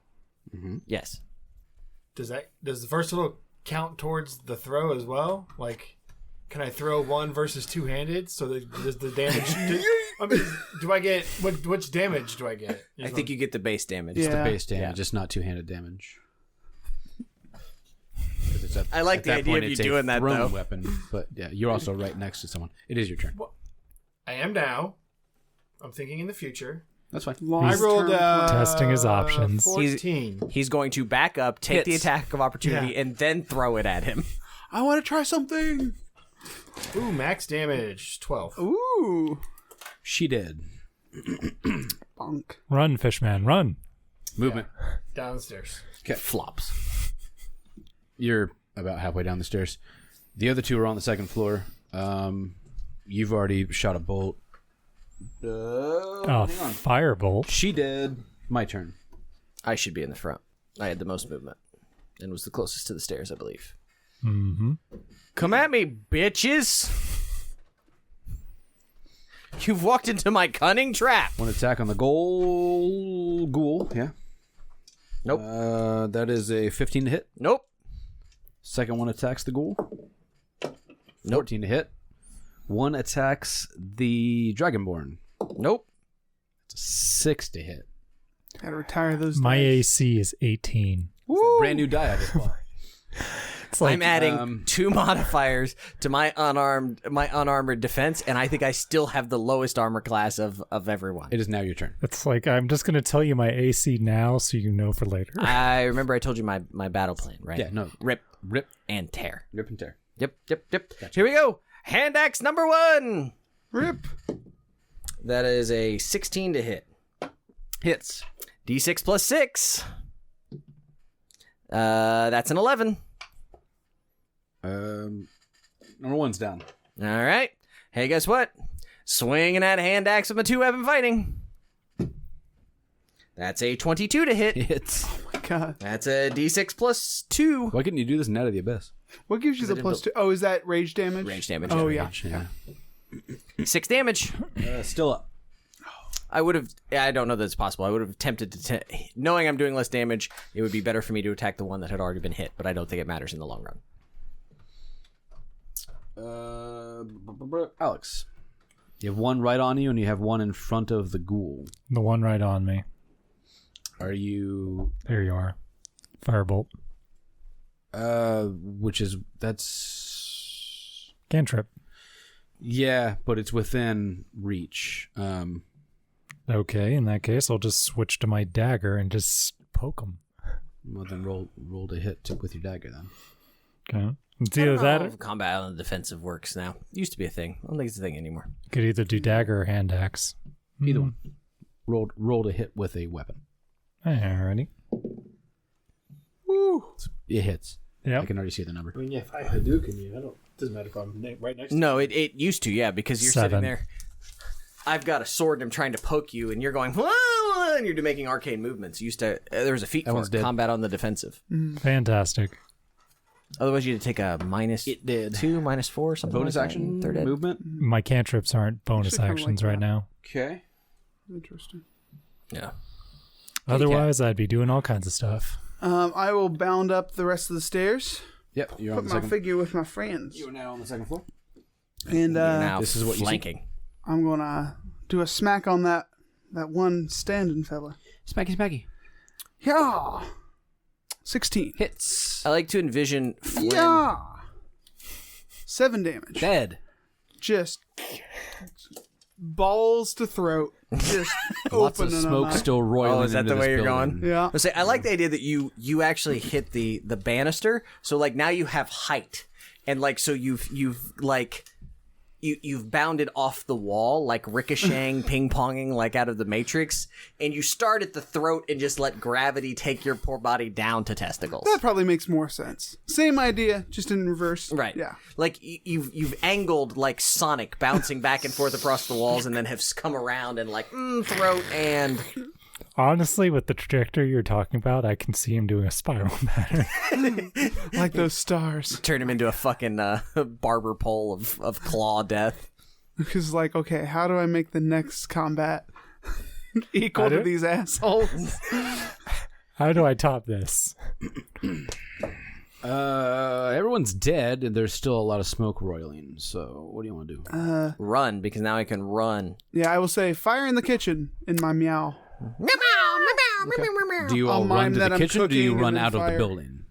Speaker 3: Yes.
Speaker 7: does the versatile count towards the throw as well? Like, can I throw one versus two-handed so that does the damage? I mean, do I get which damage do I get?
Speaker 3: I think you get the base damage.
Speaker 2: It's the
Speaker 4: Yeah.
Speaker 2: base damage, just not two-handed damage. 'Cause it's
Speaker 3: I like
Speaker 2: at
Speaker 3: the
Speaker 2: that
Speaker 3: idea
Speaker 2: point,
Speaker 3: of you
Speaker 2: it's a
Speaker 3: doing that,
Speaker 2: thrown
Speaker 3: though.
Speaker 2: weapon, but yeah, you're also right next to someone. It is your turn.
Speaker 7: I am now. I'm thinking in the future.
Speaker 2: That's fine.
Speaker 7: I rolled
Speaker 5: Testing his options.
Speaker 7: 14.
Speaker 3: He's going to back up, take the
Speaker 2: Hits.
Speaker 3: attack of opportunity,
Speaker 7: Yeah.
Speaker 3: and then throw it at him.
Speaker 4: I want to try something.
Speaker 7: Ooh, max damage 12.
Speaker 4: Ooh.
Speaker 2: She did.
Speaker 4: Bonk.
Speaker 5: Run, fishman, run.
Speaker 2: Movement.
Speaker 7: Downstairs.
Speaker 3: Flops.
Speaker 2: You're about halfway down the stairs. The other two are on the second floor. You've already shot a bolt.
Speaker 5: Firebolt.
Speaker 2: She did. My turn.
Speaker 3: I should be in the front. I had the most movement and was the closest to the stairs, I believe.
Speaker 5: Mm-hmm.
Speaker 3: Come at me, bitches! You've walked into my cunning trap.
Speaker 2: One attack on the ghoul. Yeah.
Speaker 3: Nope.
Speaker 2: That is a 15 to hit.
Speaker 3: Nope.
Speaker 2: Second one attacks the ghoul. 14 to hit. One attacks the Dragonborn.
Speaker 3: Nope.
Speaker 2: It's a 6 to hit.
Speaker 4: Gotta retire those.
Speaker 5: My
Speaker 4: dice.
Speaker 5: AC is 18.
Speaker 2: Brand new die I just bought.
Speaker 5: It's like
Speaker 3: I'm adding 2 modifiers to my unarmored defense, and I think I still have the lowest armor class of everyone.
Speaker 2: It is now your turn.
Speaker 5: it's like I'm just gonna tell you my AC now, so you know for later.
Speaker 3: I remember I told you my battle plan, right?
Speaker 2: Yeah, no.
Speaker 3: Rip
Speaker 2: Rip,
Speaker 3: and tear.
Speaker 2: rip and tear.
Speaker 3: Yep. Here we go. Hand axe number 1.
Speaker 4: Rip.
Speaker 3: That is a 16 to hit.
Speaker 2: Hits.
Speaker 3: D6 plus 6. That's an 11.
Speaker 2: Number 1's down.
Speaker 3: All right. Hey, guess what? Swinging that hand axe with my 2-weapon fighting. That's a 22 to hit.
Speaker 2: Hits.
Speaker 4: God.
Speaker 3: That's a D6 plus 2.
Speaker 2: Why couldn't you do this in Out of the Abyss?
Speaker 4: What gives you the plus 2? Oh, is that rage damage?
Speaker 3: Range damage.
Speaker 4: Oh, yeah.
Speaker 2: Yeah.
Speaker 3: 6 damage.
Speaker 2: Still up.
Speaker 3: I would have. I don't know that it's possible. I would have attempted to. Knowing I'm doing less damage, it would be better for me to attack the one that had already been hit, but I don't think it matters in the long run.
Speaker 2: Alex. You have one right on you, and you have one in front of the ghoul.
Speaker 5: The one right on me.
Speaker 2: Are you...
Speaker 5: There you are. Firebolt.
Speaker 2: That's...
Speaker 5: Cantrip.
Speaker 2: Yeah, but it's within reach.
Speaker 5: Okay, in that case, I'll just switch to my dagger and just poke him.
Speaker 2: Well, then roll to hit with your dagger, then.
Speaker 5: Okay. It's either that or
Speaker 3: Combat on the defensive works now. Used to be a thing. I don't think it's a thing anymore.
Speaker 5: you could either do dagger or hand axe.
Speaker 2: Either one. Roll to hit with a weapon.
Speaker 5: Alrighty.
Speaker 4: Woo.
Speaker 2: It hits.
Speaker 5: Yep.
Speaker 2: I can already see the number.
Speaker 7: I mean, yeah, if I Hadouken you, I don't. Doesn't matter if I'm right next to
Speaker 3: No, it used to, yeah, because you're
Speaker 5: 7.
Speaker 3: sitting there. I've got a sword and I'm trying to poke you, and you're going, "Whoa," and you're making arcane movements. Used to, there was a feat
Speaker 2: That
Speaker 3: for
Speaker 2: one's
Speaker 3: it,
Speaker 2: dead.
Speaker 3: combat on the defensive.
Speaker 5: Fantastic.
Speaker 3: Otherwise, you had to take a minus
Speaker 2: It did.
Speaker 3: 2, minus 4, something
Speaker 2: Bonus
Speaker 3: like
Speaker 2: action,
Speaker 3: that. Third ed.
Speaker 2: movement.
Speaker 5: My cantrips aren't bonus
Speaker 4: Actually kinda
Speaker 5: actions
Speaker 4: like
Speaker 5: right
Speaker 4: that.
Speaker 5: now.
Speaker 2: Okay.
Speaker 4: Interesting.
Speaker 3: Yeah.
Speaker 5: Otherwise, I'd be doing all kinds of stuff.
Speaker 4: I will bound up the rest of the stairs.
Speaker 2: Yep, you're
Speaker 4: Put
Speaker 2: on the
Speaker 4: my
Speaker 2: second.
Speaker 4: figure with my friends.
Speaker 2: You are now on the second floor.
Speaker 4: And
Speaker 3: You're now
Speaker 2: this is what you see.
Speaker 3: flanking.
Speaker 4: I'm going to do a smack on that one standing fella.
Speaker 2: Smacky.
Speaker 4: Yeah. 16.
Speaker 2: Hits.
Speaker 3: I like to envision Flynn.
Speaker 4: Yeah. 7 damage.
Speaker 2: Dead.
Speaker 4: Just balls to throat. Just
Speaker 2: Lots of
Speaker 4: opening
Speaker 2: smoke
Speaker 4: them up.
Speaker 2: still roiling.
Speaker 3: Oh, is that
Speaker 2: into
Speaker 3: the
Speaker 2: this
Speaker 3: way you're
Speaker 2: building.
Speaker 3: going?
Speaker 4: Yeah.
Speaker 3: I say I like the idea that you actually hit the banister, so like now you have height, and like so you've bounded off the wall, like ricocheting, ping ponging, like out of the Matrix, and you start at the throat and just let gravity take your poor body down to testicles.
Speaker 4: That probably makes more sense. Same idea, just in reverse.
Speaker 3: Right.
Speaker 4: Yeah.
Speaker 3: Like you've angled like Sonic, bouncing back and forth across the walls, and then have come around and like throat and.
Speaker 5: Honestly, with the trajectory you're talking about, I can see him doing a spiral pattern.
Speaker 4: Like those stars.
Speaker 3: Turn him into a fucking barber pole of claw death.
Speaker 4: Because, like, okay, how do I make the next combat equal to these assholes?
Speaker 5: How do I top this?
Speaker 2: Everyone's one's dead, and there's still a lot of smoke roiling. So, what do you want to do?
Speaker 3: Run, because now I can run.
Speaker 4: Yeah, I will say fire in the kitchen in my meow.
Speaker 2: Do you all
Speaker 4: I'll
Speaker 2: run
Speaker 4: mime
Speaker 2: to
Speaker 4: that
Speaker 2: the
Speaker 4: I'm
Speaker 2: kitchen, or do you
Speaker 4: cooking
Speaker 2: run
Speaker 4: and then
Speaker 2: out of the
Speaker 4: fire.
Speaker 2: building?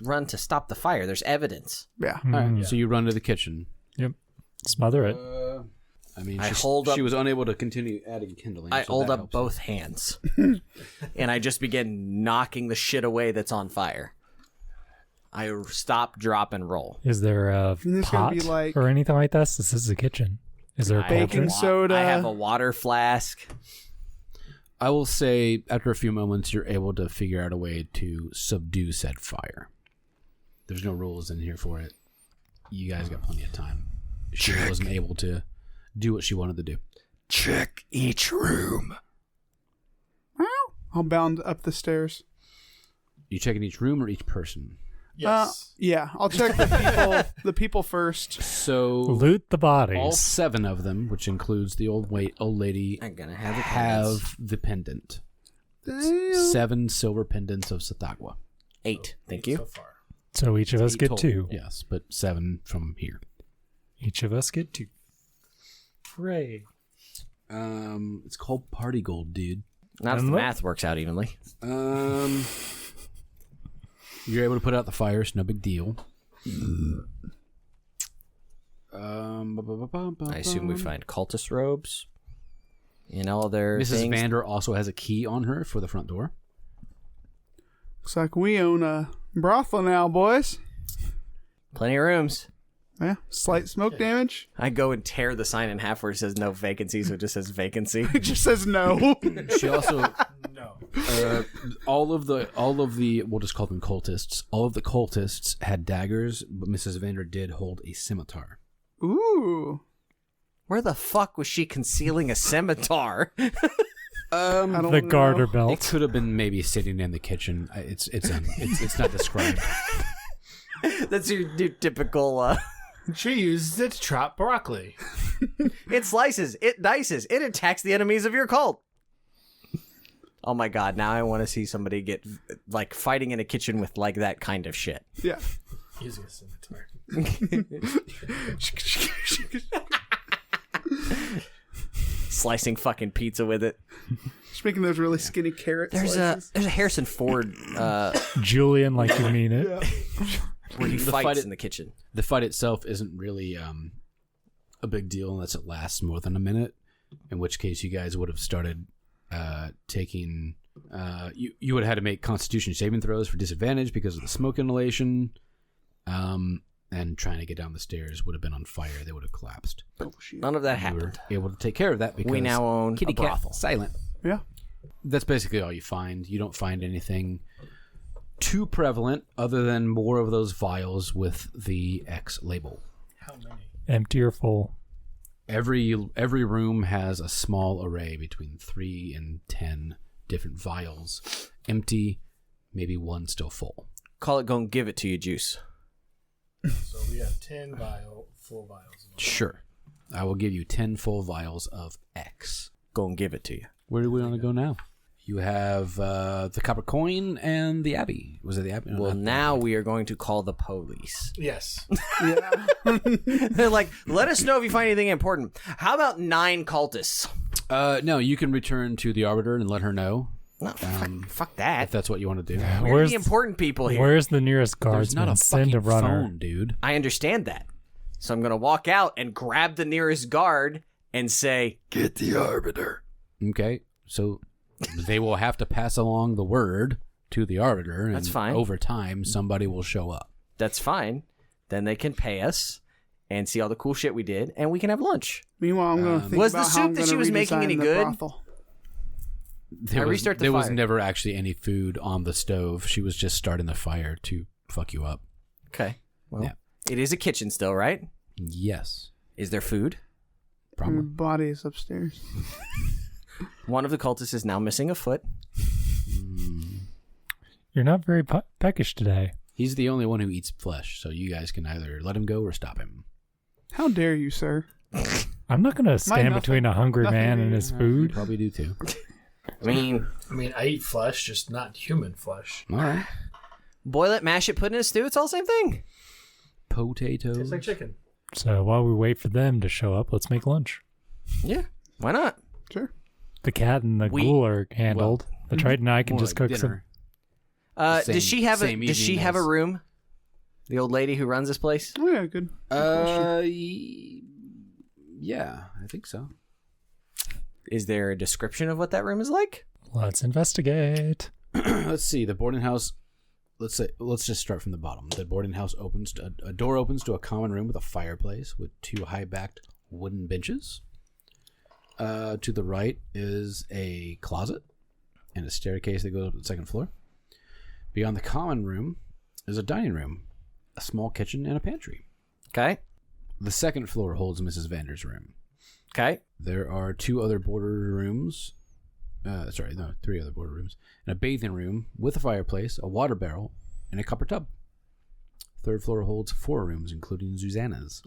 Speaker 3: Run to stop the fire. There's evidence.
Speaker 4: Yeah.
Speaker 2: All right, so you run to the kitchen.
Speaker 5: Yep. Smother it.
Speaker 2: I mean,
Speaker 3: I
Speaker 2: she,
Speaker 3: hold up-
Speaker 2: she was unable to continue adding kindling.
Speaker 3: I
Speaker 2: so
Speaker 3: hold
Speaker 2: that
Speaker 3: up
Speaker 2: helps.
Speaker 3: both hands. And I just begin knocking the shit away that's on fire. I stop, drop, and roll.
Speaker 5: Is there a
Speaker 4: And this gonna
Speaker 5: pot
Speaker 4: be like-
Speaker 5: or anything like this? This is a kitchen. Is there a
Speaker 3: I have
Speaker 4: Baking
Speaker 3: a
Speaker 5: cauldron?
Speaker 4: soda.
Speaker 3: I have a water flask.
Speaker 2: I will say, after a few moments, you're able to figure out a way to subdue said fire. There's no rules in here for it. You guys got plenty of time. She wasn't able to do what she wanted to do.
Speaker 6: Check each room.
Speaker 4: I'll bound up the stairs.
Speaker 2: You checking each room or each person?
Speaker 7: Yes.
Speaker 4: Yeah, I'll check the people first.
Speaker 2: So
Speaker 5: Loot the bodies.
Speaker 2: all 7 of them, which includes the old lady,
Speaker 3: I'm gonna have it.
Speaker 2: have the pendant.
Speaker 4: Damn.
Speaker 2: 7 silver pendants of Tsathoggua.
Speaker 3: 8. Thank you.
Speaker 7: So far.
Speaker 5: So each of us
Speaker 2: 8
Speaker 5: get
Speaker 2: total.
Speaker 5: 2.
Speaker 2: Yes, but 7 from here.
Speaker 5: Each of us get 2. Hooray.
Speaker 2: It's called party gold, dude.
Speaker 3: Not if the
Speaker 5: And look-
Speaker 3: math works out evenly.
Speaker 2: You're able to put out the fire, so no big deal.
Speaker 3: I assume we find cultist robes and all their
Speaker 2: Mrs.
Speaker 3: things.
Speaker 2: Vander also has a key on her for the front door.
Speaker 4: Looks like we own a brothel now, boys.
Speaker 3: Plenty of rooms.
Speaker 4: Yeah, slight smoke damage.
Speaker 3: I go and tear the sign in half where it says no vacancy, so it just says vacancy.
Speaker 4: It just says no.
Speaker 2: She also
Speaker 7: No.
Speaker 2: all of the we'll just call them cultists. All of the cultists had daggers, but Mrs. Vander did hold a scimitar.
Speaker 4: Ooh.
Speaker 3: Where the fuck was she concealing a scimitar?
Speaker 4: I don't
Speaker 5: The
Speaker 4: know.
Speaker 5: garter
Speaker 2: It
Speaker 5: belt.
Speaker 2: could have been maybe sitting in the kitchen. It's not described.
Speaker 3: That's your typical.
Speaker 7: She uses it to chop broccoli.
Speaker 3: It slices, it dices, it attacks the enemies of your cult. Oh my god! Now I want to see somebody get like fighting in a kitchen with like that kind of shit.
Speaker 4: Yeah.
Speaker 7: Using a scimitar.
Speaker 3: Slicing fucking pizza with it.
Speaker 4: Just making those really skinny carrot
Speaker 3: There's
Speaker 4: slices.
Speaker 3: a Harrison Ford
Speaker 5: Julian, like you mean it.
Speaker 3: where he
Speaker 2: The
Speaker 3: fights
Speaker 2: fight-
Speaker 3: in the kitchen.
Speaker 2: The fight itself isn't really a big deal unless it lasts more than a minute, in which case you guys would have started taking you would have had to make constitution saving throws for disadvantage because of the smoke inhalation, and trying to get down the stairs would have been on fire. They would have collapsed.
Speaker 3: None of that
Speaker 2: You were
Speaker 3: happened.
Speaker 2: able to take care of that because
Speaker 3: We now own
Speaker 2: kitty
Speaker 3: a
Speaker 2: cat
Speaker 3: brothel.
Speaker 2: silent.
Speaker 4: Yeah.
Speaker 2: That's basically all you find. You don't find anything too prevalent other than more of those vials with the X label.
Speaker 7: How many?
Speaker 5: Empty or full?
Speaker 2: Every room has a small array between 3 and 10 different vials, empty, maybe one still full.
Speaker 3: Call it "Gon' Give It to You" juice.
Speaker 7: So we have 10 full vials.
Speaker 2: Sure, I will give you 10 full vials of X.
Speaker 3: Gon' give it to you.
Speaker 2: Where do we want to go now? You have the copper coin and the abbey. Was it the abbey? No,
Speaker 3: Well,
Speaker 2: not the
Speaker 3: now
Speaker 2: abbey.
Speaker 3: we are going to call the police.
Speaker 7: Yes.
Speaker 4: Yeah.
Speaker 3: They're like, let us know if you find anything important. How about 9 cultists?
Speaker 2: No, you can return to the arbiter and let her know
Speaker 3: No, fuck that.
Speaker 2: if that's what you want to do.
Speaker 3: We're
Speaker 5: Where's
Speaker 3: the important people here.
Speaker 5: Where's the nearest
Speaker 2: There's not
Speaker 5: guardsman?
Speaker 2: a
Speaker 5: Send
Speaker 2: fucking
Speaker 5: a runner.
Speaker 2: phone, dude.
Speaker 3: I understand that. So I'm going to walk out and grab the nearest guard and say,
Speaker 6: Get the arbiter.
Speaker 2: Okay, so they will have to pass along the word to the arbiter, and
Speaker 3: That's fine.
Speaker 2: over time, somebody will show up.
Speaker 3: that's fine. Then they can pay us and see all the cool shit we did, and we can have lunch.
Speaker 4: Meanwhile, I'm going to think
Speaker 3: Was the
Speaker 4: about how
Speaker 3: soup
Speaker 4: I'm
Speaker 3: that
Speaker 4: gonna
Speaker 3: she was making
Speaker 4: redesign
Speaker 3: any
Speaker 4: the
Speaker 3: good?
Speaker 4: brothel.
Speaker 2: There
Speaker 3: I
Speaker 2: was,
Speaker 3: restart the
Speaker 2: there was
Speaker 3: fire.
Speaker 2: never actually any food on the stove. She was just starting the fire to fuck you up.
Speaker 3: Okay. Well,
Speaker 2: Yeah.
Speaker 3: it is a kitchen still, right?
Speaker 2: Yes,
Speaker 3: Is there food?
Speaker 4: My
Speaker 2: probably.
Speaker 4: body is upstairs.
Speaker 3: One of the cultists is now missing a foot.
Speaker 5: You're not very peckish today.
Speaker 2: He's the only one who eats flesh, so you guys can either let him go or stop him.
Speaker 4: How dare you, sir?
Speaker 5: I'm not going to stand
Speaker 4: nothing-
Speaker 5: between a hungry
Speaker 4: nothing
Speaker 5: man and
Speaker 4: to-
Speaker 5: his
Speaker 2: You
Speaker 5: food.
Speaker 2: probably do too.
Speaker 3: I mean,
Speaker 7: I eat flesh, just not human flesh.
Speaker 2: All right.
Speaker 3: boil it, mash it, put it in a stew. It's all the same thing.
Speaker 2: potatoes.
Speaker 7: Tastes like chicken.
Speaker 5: So while we wait for them to show up, let's make lunch.
Speaker 3: Yeah, why not?
Speaker 4: Sure.
Speaker 5: The cat and the ghoul are handled. The Triton and I can
Speaker 2: More
Speaker 5: just
Speaker 2: like
Speaker 5: cook some.
Speaker 2: dinner.
Speaker 3: Does she have
Speaker 2: same
Speaker 3: Does she
Speaker 2: evening
Speaker 3: have a
Speaker 2: as-
Speaker 3: room? The old lady who runs this place.
Speaker 4: Oh yeah, good.
Speaker 2: Yeah, I think so.
Speaker 3: Is there a description of what that room is like?
Speaker 5: Let's investigate.
Speaker 2: Let's see. The boarding house. Let's just start from the bottom. The boarding house opens. A door opens to a common room with a fireplace with 2 high-backed wooden benches. To the right is a closet and a staircase that goes up to the second floor. Beyond the common room is a dining room, a small kitchen, and a pantry.
Speaker 3: Okay.
Speaker 2: The second floor holds Mrs. Vander's room.
Speaker 3: Okay.
Speaker 2: There are 2 other border rooms. 3 other border rooms. And a bathing room with a fireplace, a water barrel, and a copper tub. Third floor holds 4 rooms, including Susanna's.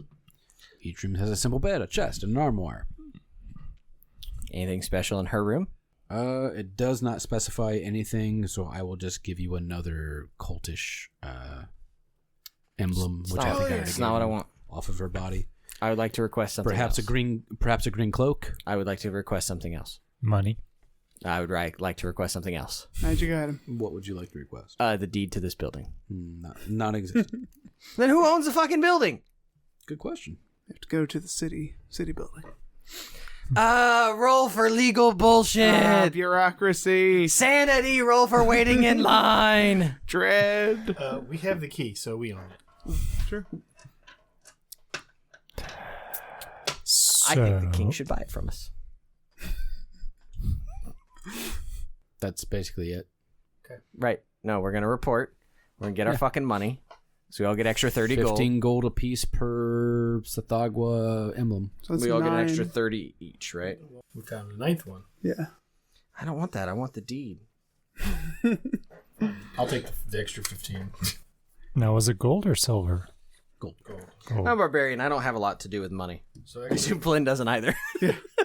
Speaker 2: Each room has a simple bed, a chest, and an armoire.
Speaker 3: Anything special in her room?
Speaker 2: It does not specify anything, so I will just give you another cultish emblem, which I think I already
Speaker 3: It's not what I want.
Speaker 2: off of her body.
Speaker 3: I would like to request something
Speaker 2: Perhaps
Speaker 3: else.
Speaker 2: a green cloak.
Speaker 3: I would like to request something else.
Speaker 5: Money.
Speaker 3: I would like to request something else.
Speaker 4: Magic item.
Speaker 2: What would you like to request?
Speaker 3: The deed to this building.
Speaker 2: Non-existent.
Speaker 3: Then who owns the fucking building?
Speaker 2: Good question.
Speaker 4: You have to go to the city building.
Speaker 3: Roll for legal bullshit.
Speaker 4: Bureaucracy.
Speaker 3: Sanity, roll for waiting in line.
Speaker 4: Dread.
Speaker 7: We have the key, so we own it.
Speaker 4: Sure.
Speaker 5: So,
Speaker 3: I think the king should buy it from us.
Speaker 2: That's basically it.
Speaker 3: Right. No, we're going to report. We're going to get our fucking money. So we all get extra 30 gold.
Speaker 2: 15 gold apiece per Tsathoggua emblem.
Speaker 4: So that's
Speaker 3: We all get an
Speaker 4: 9.
Speaker 3: extra 30 each, right?
Speaker 7: We found the 9th one.
Speaker 4: Yeah.
Speaker 3: I don't want that. I want the deed.
Speaker 7: I'll take the extra 15.
Speaker 5: now, was it gold or silver?
Speaker 2: Gold.
Speaker 5: Gold.
Speaker 3: I'm barbarian. I don't have a lot to do with money.
Speaker 7: So I
Speaker 3: I assume Flynn doesn't either.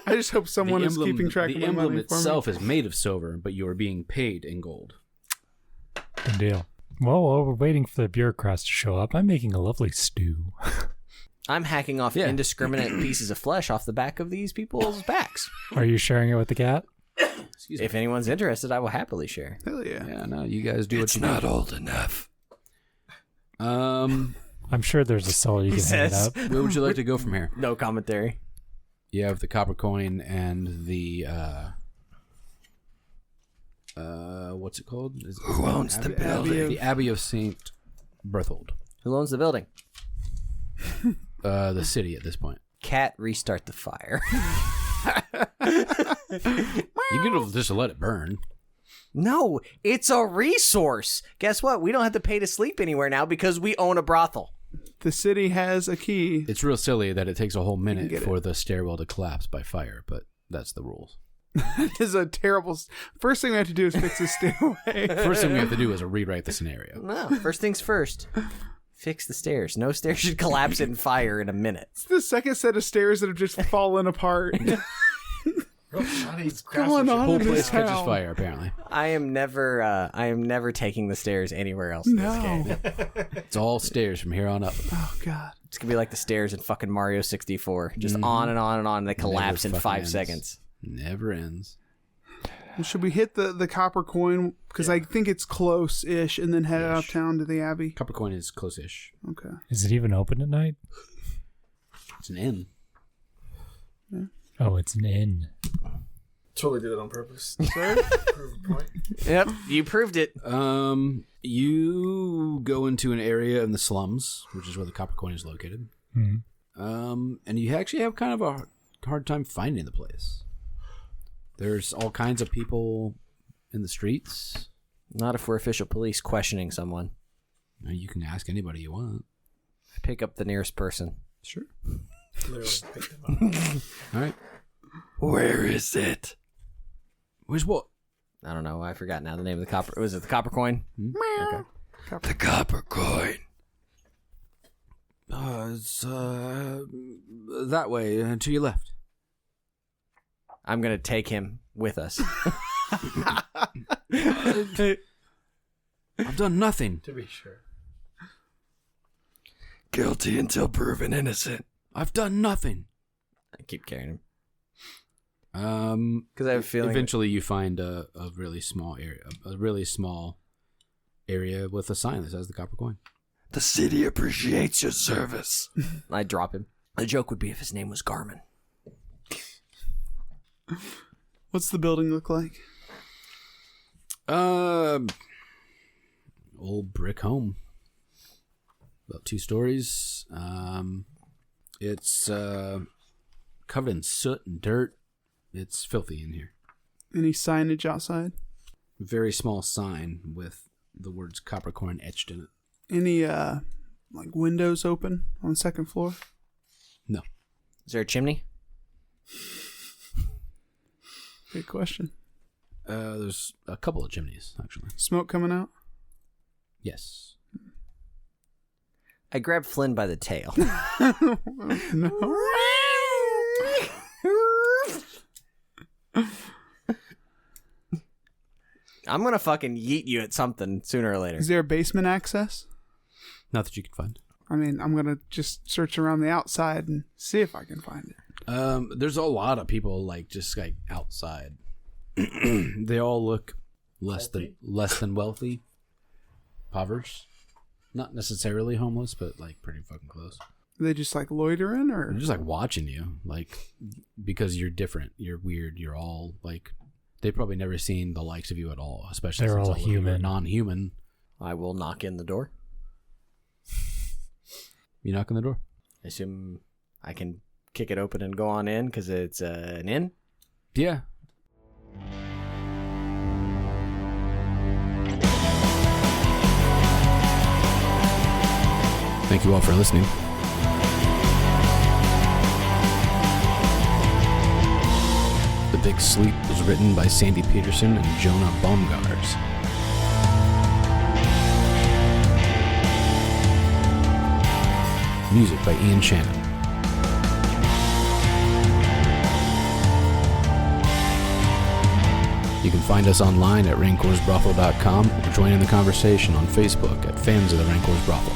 Speaker 4: I just hope someone is keeping track of
Speaker 2: the
Speaker 4: my
Speaker 2: emblem
Speaker 4: money for
Speaker 2: itself is made of silver, but you are being paid in gold.
Speaker 5: Good deal. Well, while we're waiting for the bureaucrats to show up, I'm making a lovely stew.
Speaker 3: I'm hacking off
Speaker 2: Yeah.
Speaker 3: indiscriminate pieces of flesh off the back of these people's backs.
Speaker 5: Are you sharing it with the cat?
Speaker 2: Excuse me.
Speaker 3: If anyone's interested, I will happily share.
Speaker 4: me. Hell yeah.
Speaker 2: Yeah, no, you guys do what
Speaker 6: It's
Speaker 2: you
Speaker 6: not
Speaker 2: do.
Speaker 6: old enough.
Speaker 5: I'm sure there's a cellar you can hang it
Speaker 3: says.
Speaker 5: up.
Speaker 2: Where would you like to go from here?
Speaker 3: No commentary.
Speaker 2: You have the copper coin and the what's it called?
Speaker 6: Who owns the building?
Speaker 2: The Abbey of Saint Berthold.
Speaker 3: Who owns the building?
Speaker 2: The city at this point.
Speaker 3: Cat, restart the fire.
Speaker 2: You can just let it burn.
Speaker 3: No, it's a resource. Guess what? We don't have to pay to sleep anywhere now because we own a brothel.
Speaker 4: The city has a key.
Speaker 2: It's real silly that it takes a whole minute
Speaker 4: get
Speaker 2: for the stairwell to collapse by fire, but that's the rules.
Speaker 4: This is a terrible. First thing we have to do is fix the stairway.
Speaker 2: First thing we have to do is rewrite the scenario.
Speaker 3: No, first things first. Fix the stairs. No stairs should collapse in fire in a minute.
Speaker 4: It's the second set of stairs that have just fallen apart.
Speaker 7: What's
Speaker 4: going on
Speaker 2: Whole
Speaker 4: in
Speaker 2: place
Speaker 4: this
Speaker 2: catches
Speaker 4: town?
Speaker 2: fire, apparently.
Speaker 3: I am never taking the stairs anywhere else in this game.
Speaker 4: No.
Speaker 2: It's all stairs from here on up.
Speaker 4: Oh God.
Speaker 3: It's gonna be like the stairs in fucking Mario 64. Just on and on and on, and they collapse in
Speaker 2: Never
Speaker 3: 5
Speaker 2: fucking ends.
Speaker 3: seconds.
Speaker 2: Never ends.
Speaker 4: Well, should we hit the copper coin? Because I think it's close-ish, and then head out of town to the abbey.
Speaker 2: Copper coin is close-ish.
Speaker 4: Okay.
Speaker 5: Is it even open at night?
Speaker 2: It's an inn.
Speaker 5: Oh, it's an inn.
Speaker 7: Totally did it on purpose.
Speaker 4: Sorry?
Speaker 7: Prove a point.
Speaker 3: Yep, you proved it.
Speaker 2: You go into an area in the slums, which is where the copper coin is located.
Speaker 5: Hmm.
Speaker 2: And you actually have kind of a hard time finding the place. There's all kinds of people in the streets.
Speaker 3: Not if we're official police questioning someone.
Speaker 2: You can ask anybody you want.
Speaker 3: Pick up the nearest person.
Speaker 2: Sure.
Speaker 7: Literally picked them up.
Speaker 2: All right.
Speaker 6: Where is it?
Speaker 2: Where's what?
Speaker 3: I don't know. I forgot now the name of the copper. Was it the copper coin? Okay.
Speaker 6: The copper coin.
Speaker 2: It's that way, to your left.
Speaker 3: I'm gonna take him with us.
Speaker 2: I've done nothing.
Speaker 7: To be sure.
Speaker 6: guilty until proven innocent.
Speaker 2: I've done nothing.
Speaker 3: I keep carrying him.
Speaker 2: Because
Speaker 3: I have a feeling
Speaker 2: eventually you find a really small area with a sign that says the copper coin.
Speaker 6: The city appreciates your service.
Speaker 3: I drop him. The joke would be if his name was Garmin.
Speaker 4: What's the building look like?
Speaker 2: Old brick home. About 2 stories. It's covered in soot and dirt. It's filthy in here.
Speaker 4: Any signage outside?
Speaker 2: Very small sign with the words copper coin etched in it.
Speaker 4: Any like windows open on the second floor?
Speaker 2: No.
Speaker 3: Is there a chimney?
Speaker 4: Good question.
Speaker 2: There's a couple of chimneys, actually.
Speaker 4: Smoke coming out?
Speaker 2: Yes.
Speaker 3: I grab Flynn by the tail.
Speaker 4: No.
Speaker 3: I'm gonna fucking yeet you at something sooner or later.
Speaker 4: Is there a basement access?
Speaker 2: Not that you can find.
Speaker 4: I mean, I'm gonna just search around the outside and see if I can find it.
Speaker 2: There's a lot of people just outside. They all look less than wealthy, impoverished. Not necessarily homeless, but pretty fucking close.
Speaker 4: Are they just loitering, or
Speaker 2: They're just watching you, because you're different, you're weird, you're all they've probably never seen the likes of you at all, especially
Speaker 5: They're
Speaker 2: since
Speaker 5: all
Speaker 2: all of you are
Speaker 5: human.
Speaker 2: non-human.
Speaker 3: I will knock in the door.
Speaker 2: You knock on the door.
Speaker 3: I assume I can kick it open and go on in because it's an inn.
Speaker 2: Yeah. Thank you all for listening. The Big Sleep was written by Sandy Petersen and Jonah Baumgars. Music by Ian Shannon. You can find us online at rancorsbrothel.com or join in the conversation on Facebook at Fans of the Rancors Brothel.